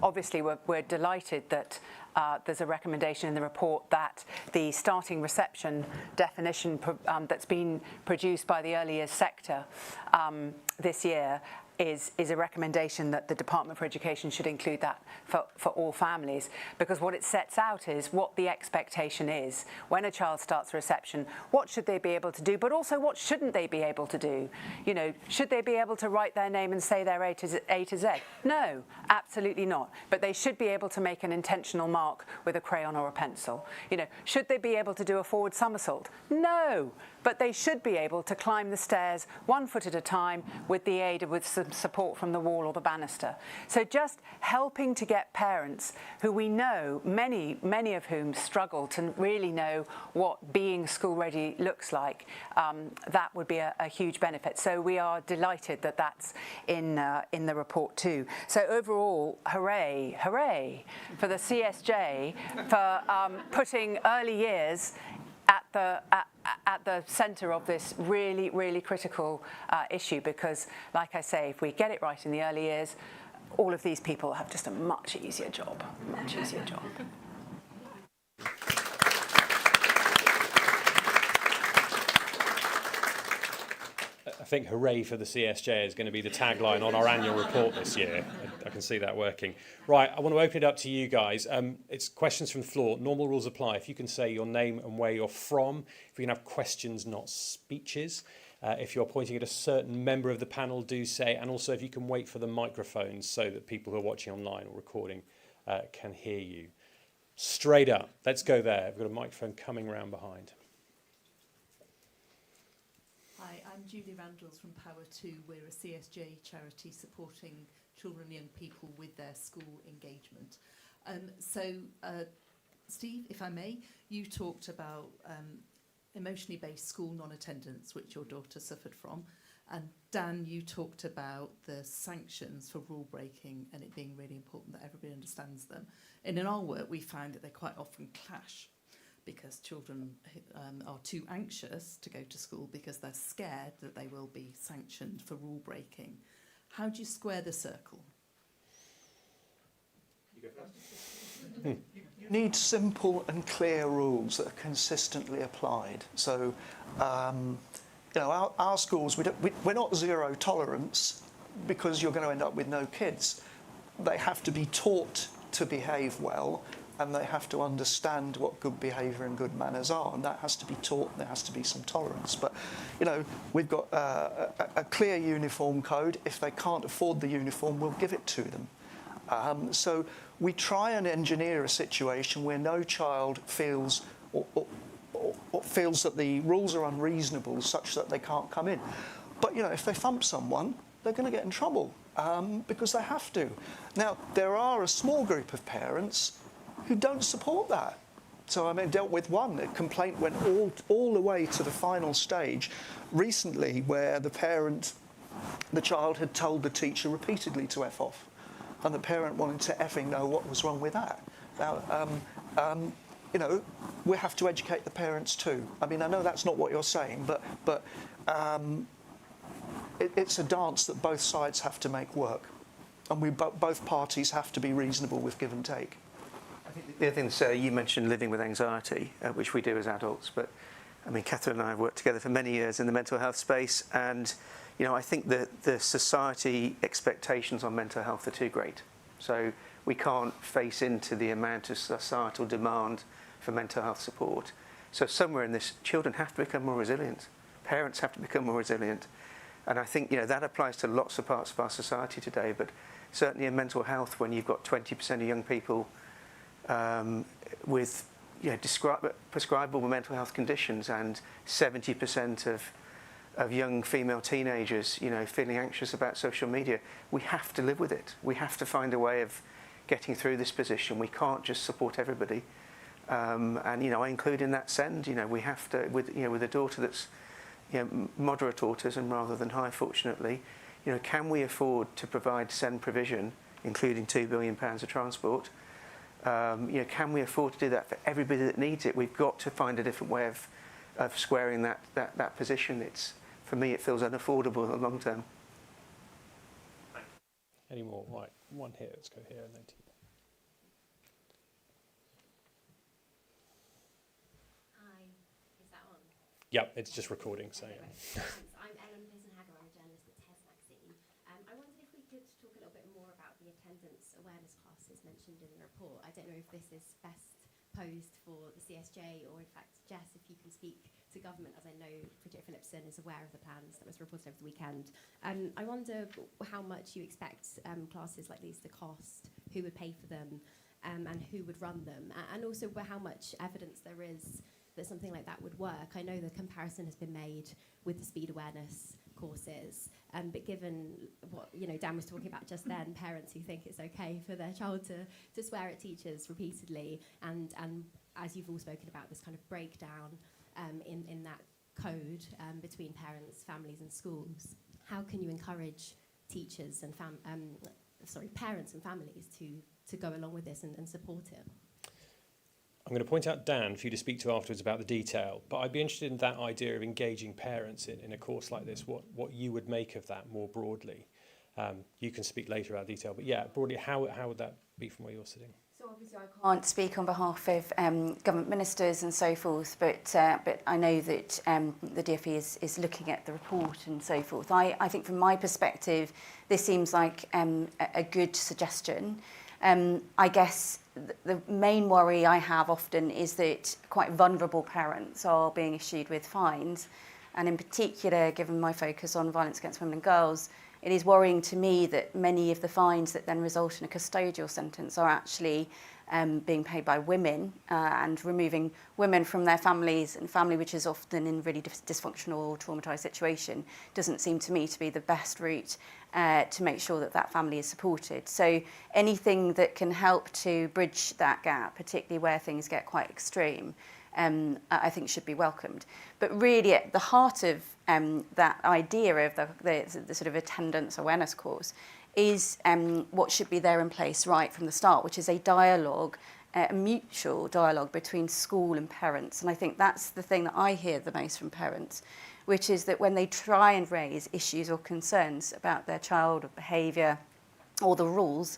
obviously we're delighted that there's a recommendation in the report that the starting reception definition that's been produced by the early years sector this year is a recommendation that the Department for Education should include that for all families, because what it sets out is what the expectation is when a child starts reception. What should they be able to do, but also what shouldn't they be able to do? You know, should they be able to write their name and say their A to Z? No, absolutely not. But they should be able to make an intentional mark with a crayon or a pencil. You know, should they be able to do a forward somersault? No, but they should be able to climb the stairs 1 foot at a time with the aid of some support from the wall or the banister. So just helping to get parents who we know, many of whom struggle to really know what being school ready looks like, that would be a huge benefit. So we are delighted that that's in the report too. So overall, hooray, hooray for the CSJ for putting early years at the centre of this really, really critical issue, because, like I say, if we get it right in the early years, all of these people have just a much easier job, much easier job. I think hooray for the CSJ is going to be the tagline on our annual report this year. I can see that working. Right, I want to open it up to you guys. It's questions from the floor. Normal rules apply. If you can say your name and where you're from. If you can have questions, not speeches. If you're pointing at a certain member of the panel, do say. And also if you can wait for the microphones so that people who are watching online or recording can hear you. Straight up. Let's go there. We've got a microphone coming around behind. Hi, I'm Julie Randalls from Power 2. We're a CSJ charity supporting children and young people with their school engagement. Steve, if I may, you talked about emotionally based school non-attendance, which your daughter suffered from. And Dan, you talked about the sanctions for rule breaking and it being really important that everybody understands them. And in our work, we find that they quite often clash, because children are too anxious to go to school because they're scared that they will be sanctioned for rule breaking. How do you square the circle? You go first. You need simple and clear rules that are consistently applied. So, you know, our schools, we're not zero tolerance because you're going to end up with no kids. They have to be taught to behave well. and they have to understand what good behaviour and good manners are, and that has to be taught, and there has to be some tolerance. But, you know, we've got a clear uniform code. If they can't afford the uniform, we'll give it to them. So we try and engineer a situation where no child feels or feels that the rules are unreasonable such that they can't come in. But, you know, if they thump someone, they're going to get in trouble because they have to. Now, there are a small group of parents who don't support that. So, I mean, dealt with one. A complaint went all the way to the final stage recently where the child had told the teacher repeatedly to F off. And the parent wanted to effing know what was wrong with that. Now, you know, we have to educate the parents too. I mean, I know that's not what you're saying, but it's a dance that both sides have to make work. And both parties have to be reasonable with give and take. I think the other thing, Sarah, you mentioned living with anxiety, which we do as adults, but I mean, Catherine and I have worked together for many years in the mental health space, and you know, I think that the society expectations on mental health are too great. So we can't face into the amount of societal demand for mental health support. So somewhere in this, children have to become more resilient. Parents have to become more resilient. And I think, you know, that applies to lots of parts of our society today, but certainly in mental health, when you've got 20% of young people with, you know, prescribable mental health conditions and 70% of young female teenagers, you know, feeling anxious about social media, we have to live with it. We have to find a way of getting through this position. We can't just support everybody. And, you know, I include in that SEND, you know, we have to, with a daughter that's, you know, moderate autism rather than high, fortunately, you know, can we afford to provide SEND provision, including £2 billion of transport? You know, can we afford to do that for everybody that needs it? We've got to find a different way of squaring that position. For me, it feels unaffordable in the long term. Any more? Right, one here. Let's go here and then to you. Hi, is that on? Yep, it's just recording. So. Okay, right. I'm Ellen Pearson-Hager. I'm a journalist at TES Magazine. I wondered if we could talk a little bit more about the attendance awareness classes mentioned in the report. I don't know if this is best posed for the CSJ or, in fact, Jess, if you can speak to government, as I know Bridget Phillipson is aware of the plans that was reported over the weekend. I wonder how much you expect classes like these to cost, who would pay for them, and who would run them, and also how much evidence there is that something like that would work. I know the comparison has been made with the speed awareness courses, but given what Dan was talking about just then, parents who think it's okay for their child to swear at teachers repeatedly, and as you've all spoken about, this kind of breakdown in that code between parents, families and schools, how can you encourage teachers and parents and families to go along with this and support it? I'm going to point out Dan for you to speak to afterwards about the detail, but I'd be interested in that idea of engaging parents in a course like this, what you would make of that more broadly. You can speak later about detail, but yeah, broadly, how would that be from where you're sitting? So obviously I can't speak on behalf of government ministers and so forth, but I know that the DfE is looking at the report and so forth. I think from my perspective, this seems like a good suggestion. I guess the main worry I have often is that quite vulnerable parents are being issued with fines, and in particular, given my focus on violence against women and girls, it is worrying to me that many of the fines that then result in a custodial sentence are actually being paid by women and removing women from their families, and family which is often in really dysfunctional or traumatised situation doesn't seem to me to be the best route to make sure that that family is supported. So anything that can help to bridge that gap, particularly where things get quite extreme, I think should be welcomed. But really at the heart of that idea of the sort of attendance awareness course is what should be there in place right from the start, which is a dialogue, a mutual dialogue between school and parents. And I think that's the thing that I hear the most from parents, which is that when they try and raise issues or concerns about their child or behaviour or the rules,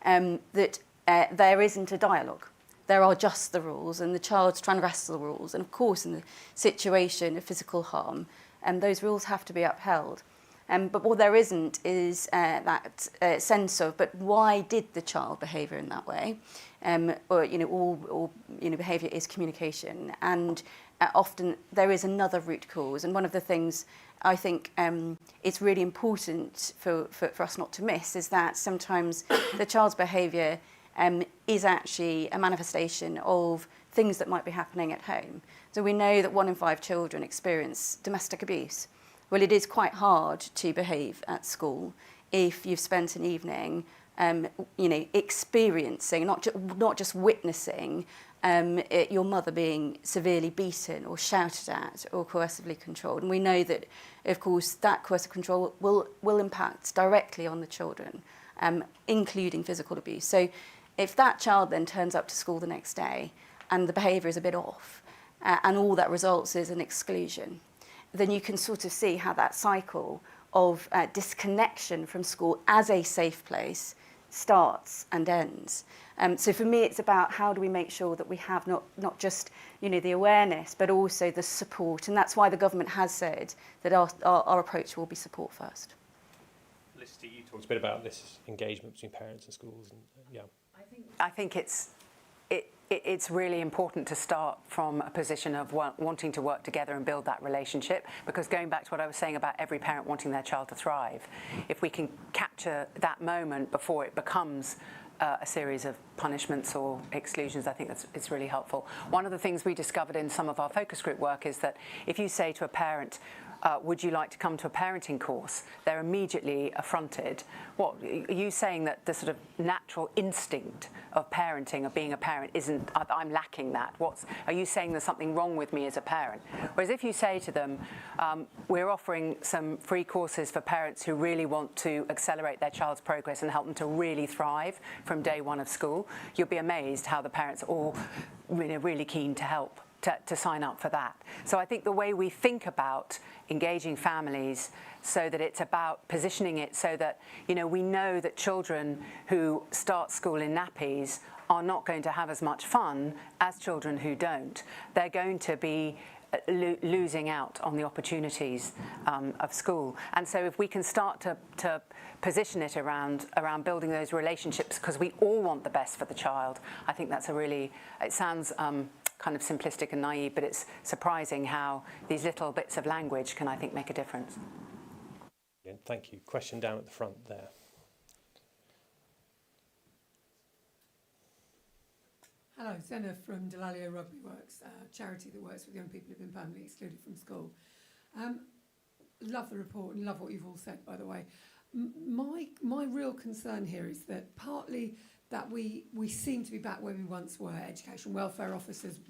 that there isn't a dialogue. There are just the rules, and the child's trying to wrestle the rules. And of course, in the situation of physical harm, those rules have to be upheld. But what there isn't is that sense of, but why did the child behaviour in that way? All behaviour is communication, and often there is another root cause. And one of the things I think it's really important for us not to miss is that sometimes the child's behaviour is actually a manifestation of things that might be happening at home. So we know that 1 in 5 children experience domestic abuse. Well, it is quite hard to behave at school if you've spent an evening, experiencing, not just witnessing your mother being severely beaten or shouted at or coercively controlled. And we know that, of course, that coercive control will impact directly on the children, including physical abuse. So if that child then turns up to school the next day and the behaviour is a bit off, and all that results is an exclusion, then you can sort of see how that cycle of disconnection from school as a safe place starts and ends. So for me, it's about how do we make sure that we have not just the awareness, but also the support. And that's why the government has said that our approach will be support first. Felicity, you talked a bit about this engagement between parents and schools. And, I think it's really important to start from a position of wanting to work together and build that relationship, because going back to what I was saying about every parent wanting their child to thrive, if we can capture that moment before it becomes a series of punishments or exclusions, I think it's really helpful. One of the things we discovered in some of our focus group work is that if you say to a parent, would you like to come to a parenting course? They're immediately affronted. What, are you saying that the sort of natural instinct of parenting, of being a parent, isn't, I'm lacking that? Are you saying there's something wrong with me as a parent? Whereas if you say to them, we're offering some free courses for parents who really want to accelerate their child's progress and help them to really thrive from day one of school, you'll be amazed how the parents are all really keen to help. To sign up for that. So I think the way we think about engaging families, so that it's about positioning it so that, we know that children who start school in nappies are not going to have as much fun as children who don't. They're going to be losing out on the opportunities of school. And so if we can start to position it around building those relationships, because we all want the best for the child, I think that's it sounds kind of simplistic and naive, but it's surprising how these little bits of language can, I think, make a difference. Thank you. Question down at the front there. Hello, Senna from Delalio Rugby Works, a charity that works with young people who've been permanently excluded from school. Love the report and love what you've all said, by the way. My real concern here is that partly that we seem to be back where we once were. Education welfare officers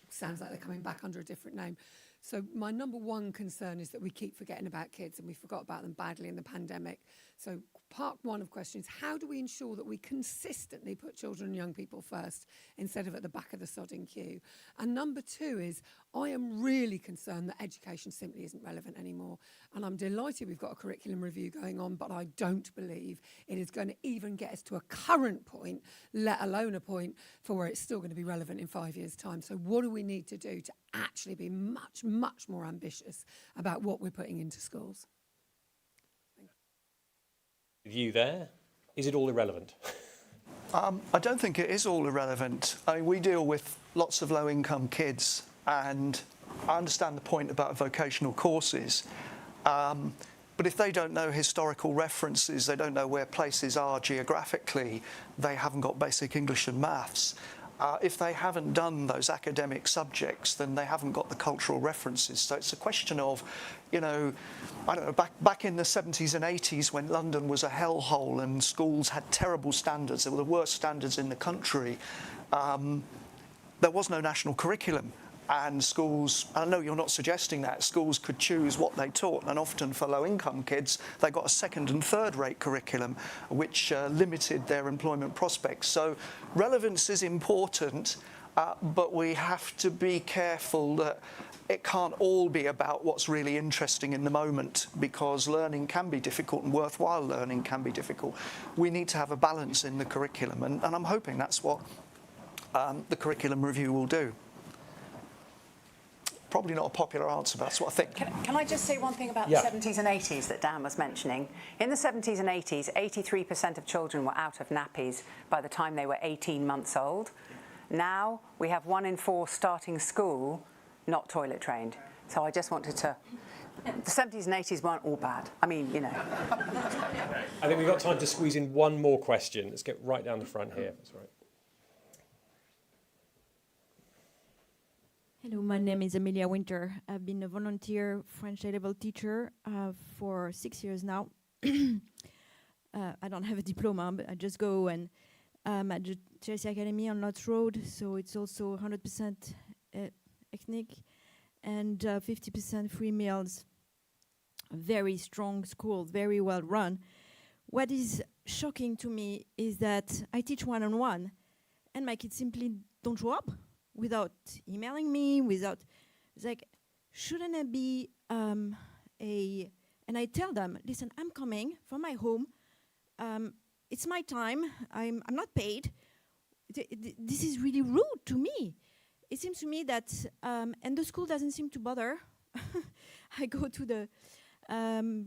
sounds like they're coming back under a different name. So my number one concern is that we keep forgetting about kids, and we forgot about them badly in the pandemic. So part one of questions, how do we ensure that we consistently put children and young people first instead of at the back of the sodding queue? And number two is, I am really concerned that education simply isn't relevant anymore. And I'm delighted we've got a curriculum review going on, but I don't believe it is going to even get us to a current point, let alone a point for where it's still going to be relevant in 5 years' time. So what do we need to do to actually be much, much more ambitious about what we're putting into schools? You there? Is it all irrelevant? I don't think it is all irrelevant. I mean, we deal with lots of low-income kids, and I understand the point about vocational courses. But if they don't know historical references, they don't know where places are geographically, they haven't got basic English and maths. If they haven't done those academic subjects, then they haven't got the cultural references. So it's a question of, I don't know, back in the 70s and 80s when London was a hellhole and schools had terrible standards, they were the worst standards in the country, there was no national curriculum. And schools, I know you're not suggesting that, schools could choose what they taught, and often for low-income kids, they got a second and third-rate curriculum, which limited their employment prospects. So relevance is important, but we have to be careful that it can't all be about what's really interesting in the moment, because learning can be difficult and worthwhile learning can be difficult. We need to have a balance in the curriculum, and I'm hoping that's what the curriculum review will do. probably not a popular answer, but that's what I think. Can I just say one thing about Yeah. the 70s and 80s that Dan was mentioning? In the 70s and 80s, 83% of children were out of nappies by the time they were 18 months old. Now we have 1 in 4 starting school not toilet trained. So I just wanted to... The 70s and 80s weren't all bad. I mean, you know. I think we've got time to squeeze in one more question. Let's get right down the front here. That's right. Hello, my name is Amelia Winter. I've been a volunteer French A-level teacher for 6 years now. I don't have a diploma, but I just go and at the Gillespie Academy on Lotz Road, so it's also 100% ethnic and 50% free meals. Very strong school, very well run. What is shocking to me is that I teach one-on-one and my kids simply don't show up without emailing me, it's like, shouldn't it be and I tell them, listen, I'm coming from my home, it's my time, I'm not paid, this is really rude to me. It seems to me that, and the school doesn't seem to bother. I go to the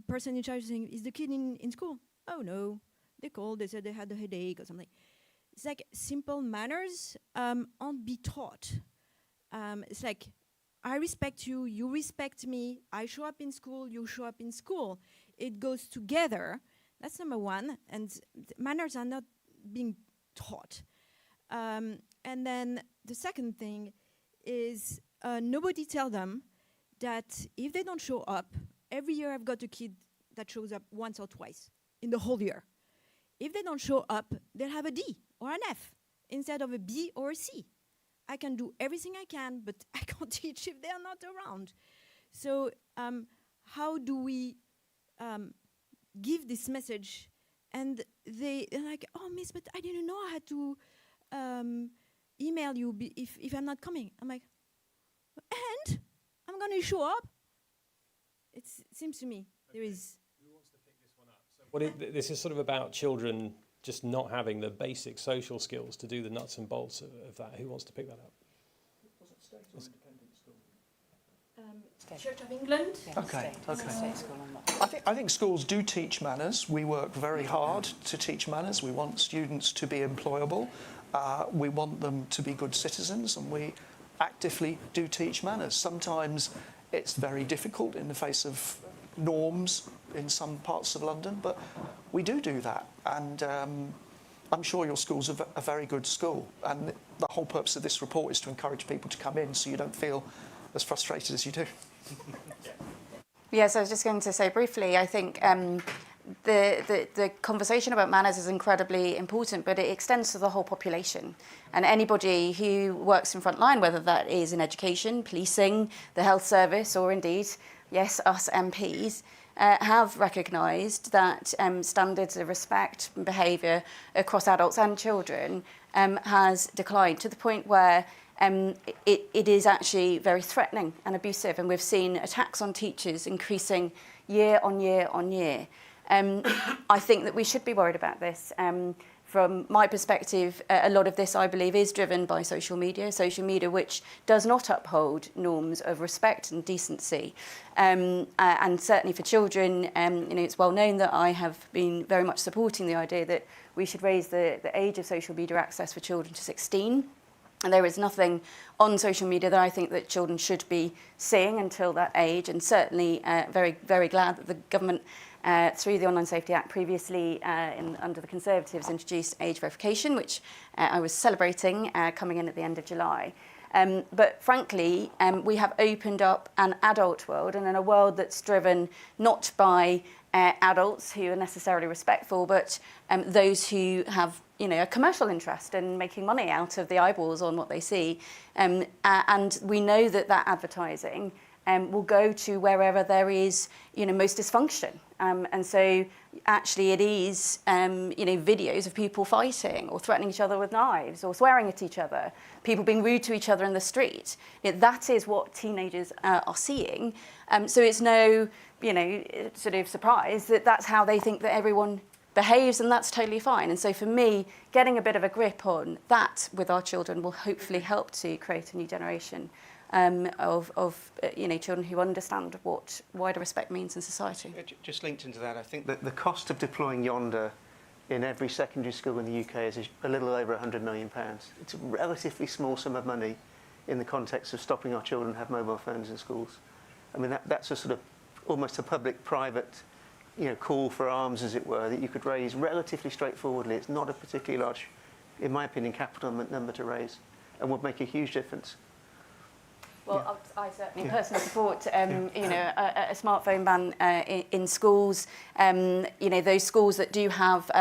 person in charge saying, is the kid in school? Oh no, they called, they said they had a headache or something. It's like simple manners aren't be taught. It's like, I respect you, you respect me, I show up in school, you show up in school. It goes together. That's number one. And manners are not being taught. And then the second thing is nobody tell them that if they don't show up, every year I've got a kid that shows up once or twice in the whole year. If they don't show up, they'll have a D or an F instead of a B or a C. I can do everything I can, but I can't teach if they're not around. So how do we give this message? And they're like, oh, miss, but I didn't know I had to email you if I'm not coming. I'm like, and I'm going to show up? It seems to me there is... Who wants to pick this one up? This is sort of about children just not having the basic social skills to do the nuts and bolts of that. Who wants to pick that up? Was it state or independent school? Church of England. Yeah, Okay, okay. State school and not. I think schools do teach manners. We work very hard to teach manners. We want students to be employable. We want them to be good citizens, and we actively do teach manners. Sometimes it's very difficult in the face of norms in some parts of London, but we do that. And I'm sure your school's a very good school. And the whole purpose of this report is to encourage people to come in so you don't feel as frustrated as you do. Yes, I was just going to say briefly, I think the conversation about manners is incredibly important, but it extends to the whole population. And anybody who works in frontline, whether that is in education, policing, the health service, or indeed, yes, us MPs, have recognised that standards of respect and behaviour across adults and children has declined to the point where it is actually very threatening and abusive. And we've seen attacks on teachers increasing year on year on year. I think that we should be worried about this. From my perspective, a lot of this, I believe, is driven by social media which does not uphold norms of respect and decency. And certainly for children, it's well known that I have been very much supporting the idea that we should raise the age of social media access for children to 16. And there is nothing on social media that I think that children should be seeing until that age. And certainly very, very glad that the government through the Online Safety Act previously under the Conservatives introduced age verification, which I was celebrating coming in at the end of July. But frankly, we have opened up an adult world, and in a world that's driven not by adults who are necessarily respectful, but those who have a commercial interest in making money out of the eyeballs on what they see. And we know that advertising will go to wherever there is, most dysfunction. And so actually it is, videos of people fighting or threatening each other with knives or swearing at each other, people being rude to each other in the street. That is what teenagers are seeing. So it's no, sort of surprise that that's how they think that everyone behaves, and that's totally fine. And so for me, getting a bit of a grip on that with our children will hopefully help to create a new generation of children who understand what wider respect means in society. Just linked into that, I think that the cost of deploying Yonder in every secondary school in the UK is a little over £100 million. It's a relatively small sum of money in the context of stopping our children have mobile phones in schools. I mean, that's a sort of almost a public-private call for arms, as it were, that you could raise relatively straightforwardly. It's not a particularly large, in my opinion, capital number to raise, and would make a huge difference. Well, I certainly personally support, a smartphone ban in schools. Those schools that do have,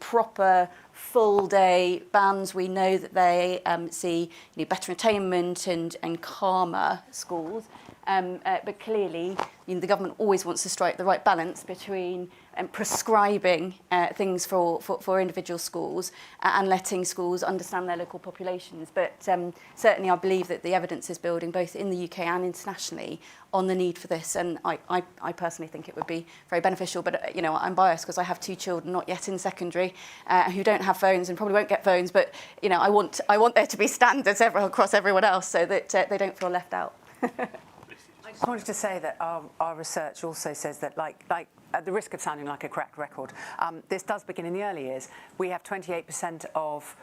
proper full-day bans, we know that they see better attainment and calmer schools. But clearly, the government always wants to strike the right balance between prescribing things for individual schools and letting schools understand their local populations. But certainly I believe that the evidence is building both in the UK and internationally on the need for this. And I personally think it would be very beneficial. But, I'm biased because I have 2 children not yet in secondary who don't have phones and probably won't get phones. But, I want there to be standards across everyone else so that they don't feel left out. I just wanted to say that our research also says that, like at the risk of sounding like a cracked record, this does begin in the early years. We have 28% of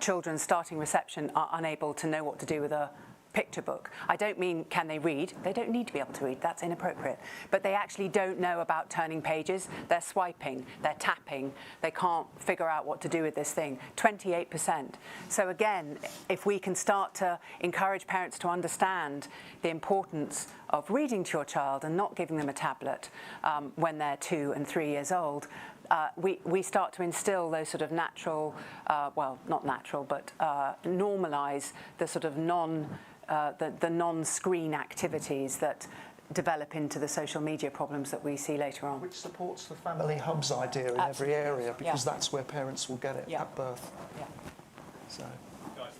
children starting reception are unable to know what to do with a picture book. I don't mean can they read. They don't need to be able to read. That's inappropriate. But they actually don't know about turning pages. They're swiping. They're tapping. They can't figure out what to do with this thing. 28%. So again, if we can start to encourage parents to understand the importance of reading to your child and not giving them a tablet when they're 2 and 3 years old, we start to instill those sort of natural, well, not natural, but normalise the sort of the non-screen activities that develop into the social media problems that we see later on. Which supports the family hubs idea in every area, because that's where parents will get it at birth. Yeah. So.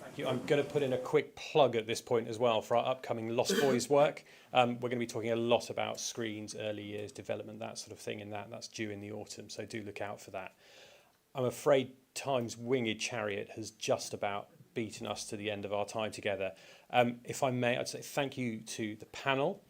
Thank you. I'm going to put in a quick plug at this point as well for our upcoming Lost Boys work. We're going to be talking a lot about screens, early years development, that sort of thing, and that's due in the autumn, so do look out for that. I'm afraid time's winged chariot has just about beaten us to the end of our time together. If I may, I'd say thank you to the panel.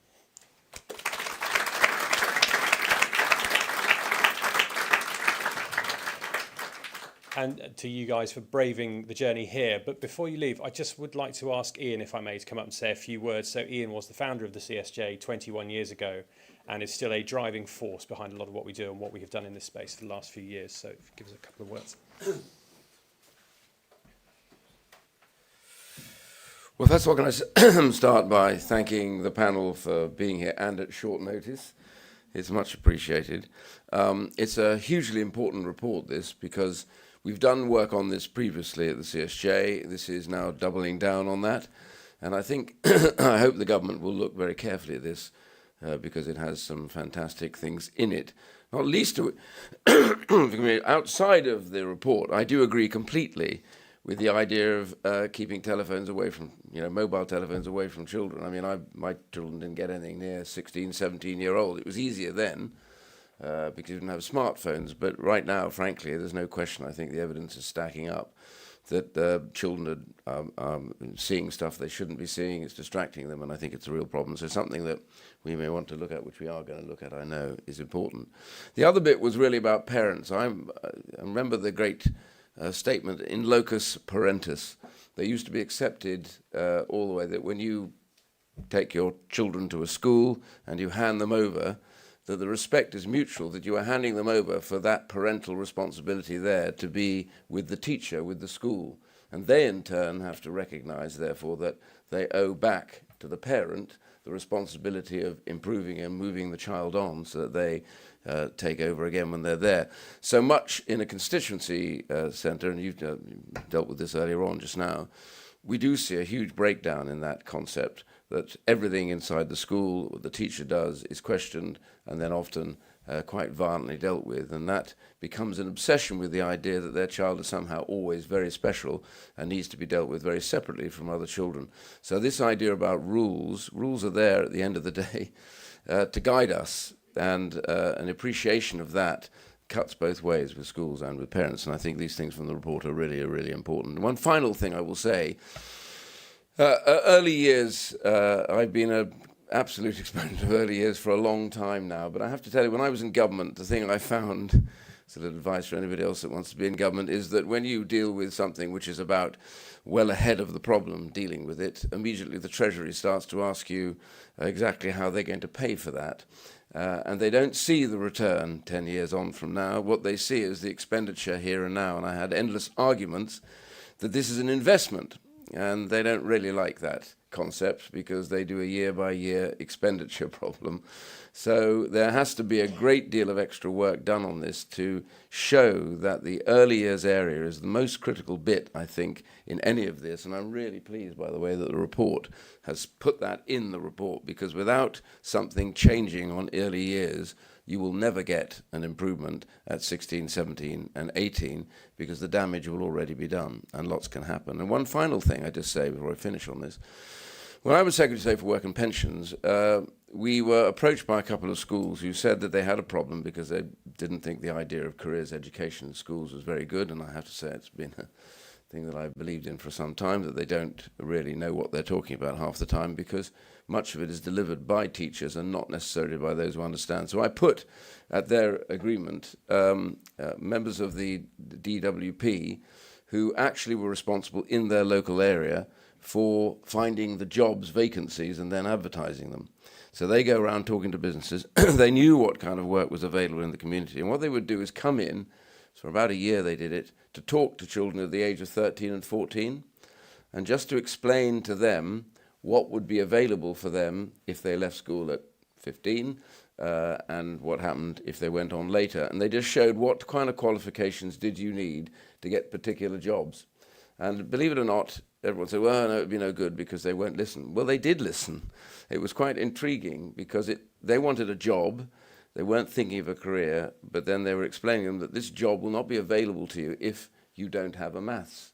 And to you guys for braving the journey here. But before you leave, I just would like to ask Ian, if I may, to come up and say a few words. So Ian was the founder of the CSJ 21 years ago and is still a driving force behind a lot of what we do and what we have done in this space for the last few years. So give us a couple of words. Well, first of all, can I start by thanking the panel for being here and at short notice. It's much appreciated. It's a hugely important report, this, because we've done work on this previously at the CSJ. This is now doubling down on that. And I think, I hope the government will look very carefully at this because it has some fantastic things in it. Not least to it, outside of the report, I do agree completely with the idea of keeping telephones away from, mobile telephones away from children. I mean, my children didn't get anything near 16, 17-year-old. It was easier then because you didn't have smartphones. But right now, frankly, there's no question. I think the evidence is stacking up that children are seeing stuff they shouldn't be seeing. It's distracting them, and I think it's a real problem. So something that we may want to look at, which we are going to look at, I know, is important. The other bit was really about parents. I remember the great statement in locus parentis. They used to be accepted all the way that when you take your children to a school and you hand them over, that the respect is mutual, that you are handing them over for that parental responsibility there to be with the teacher, with the school. And they in turn have to recognize, therefore, that they owe back to the parent the responsibility of improving and moving the child on so that they take over again when they're there. So much in a constituency centre, and you've dealt with this earlier on just now, we do see a huge breakdown in that concept, that everything inside the school, what the teacher does, is questioned and then often quite violently dealt with. And that becomes an obsession with the idea that their child is somehow always very special and needs to be dealt with very separately from other children. So this idea about rules are there at the end of the day to guide us. And an appreciation of that cuts both ways with schools and with parents. And I think these things from the report are really important. One final thing I will say, Early years, I've been an absolute exponent of early years for a long time now, but I have to tell you, when I was in government, the thing I found, it's a little advice for anybody else that wants to be in government, is that when you deal with something which is about well ahead of the problem, dealing with it, immediately the Treasury starts to ask you exactly how they're going to pay for that. And they don't see the return 10 years on from now. What they see is the expenditure here and now. And I had endless arguments that this is an investment. And they don't really like that concept because they do a year-by-year expenditure problem. So there has to be a great deal of extra work done on this to show that the early years area is the most critical bit, I think, in any of this. And I'm really pleased, by the way, that the report has put that in the report, because without something changing on early years, you will never get an improvement at 16, 17 and 18, because the damage will already be done and lots can happen. And one final thing I just say before I finish on this. When I was Secretary of State for Work and Pensions, we were approached by a couple of schools who said that they had a problem because they didn't think the idea of careers education in schools was very good. And I have to say it's been a thing that I've believed in for some time, that they don't really know what they're talking about half the time, because much of it is delivered by teachers and not necessarily by those who understand. So I put at their agreement members of the DWP who actually were responsible in their local area for finding the jobs vacancies and then advertising them. So they go around talking to businesses. They knew what kind of work was available in the community. And what they would do is come in, so for about a year they did it, to talk to children at the age of 13 and 14, and just to explain to them what would be available for them if they left school at 15, and what happened if they went on later. And they just showed what kind of qualifications did you need to get particular jobs. And believe it or not, everyone said, well, no, it would be no good because they won't listen. Well, they did listen. It was quite intriguing because they wanted a job. They weren't thinking of a career, but then they were explaining to them that this job will not be available to you if you don't have a maths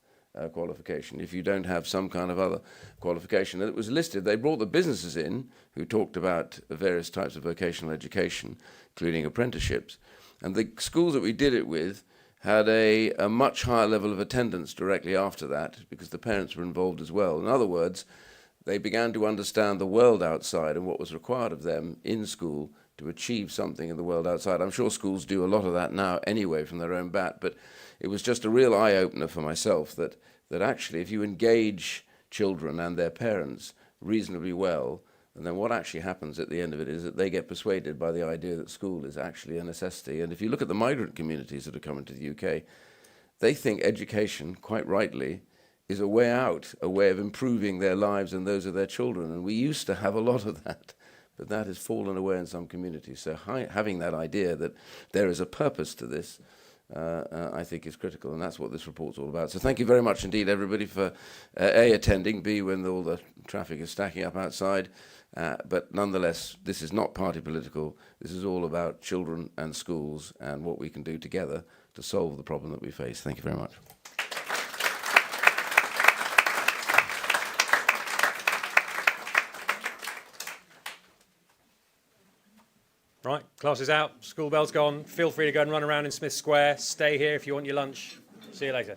qualification, if you don't have some kind of other qualification. And it was listed. They brought the businesses in who talked about various types of vocational education, including apprenticeships. And the schools that we did it with had a much higher level of attendance directly after that, because the parents were involved as well. In other words, they began to understand the world outside and what was required of them in school to achieve something in the world outside. I'm sure schools do a lot of that now anyway from their own bat, but it was just a real eye-opener for myself that actually if you engage children and their parents reasonably well, and then what actually happens at the end of it is that they get persuaded by the idea that school is actually a necessity. And if you look at the migrant communities that are coming to the UK, they think education, quite rightly, is a way out, a way of improving their lives and those of their children. And we used to have a lot of that, but that has fallen away in some communities. So having that idea that there is a purpose to this, I think is critical, and that's what this report's all about. So thank you very much indeed, everybody, for A, attending, B, when all the traffic is stacking up outside. But nonetheless, this is not party political. This is all about children and schools and what we can do together to solve the problem that we face. Thank you very much. Right, class is out, school bell's gone. Feel free to go and run around in Smith Square. Stay here if you want your lunch. See you later.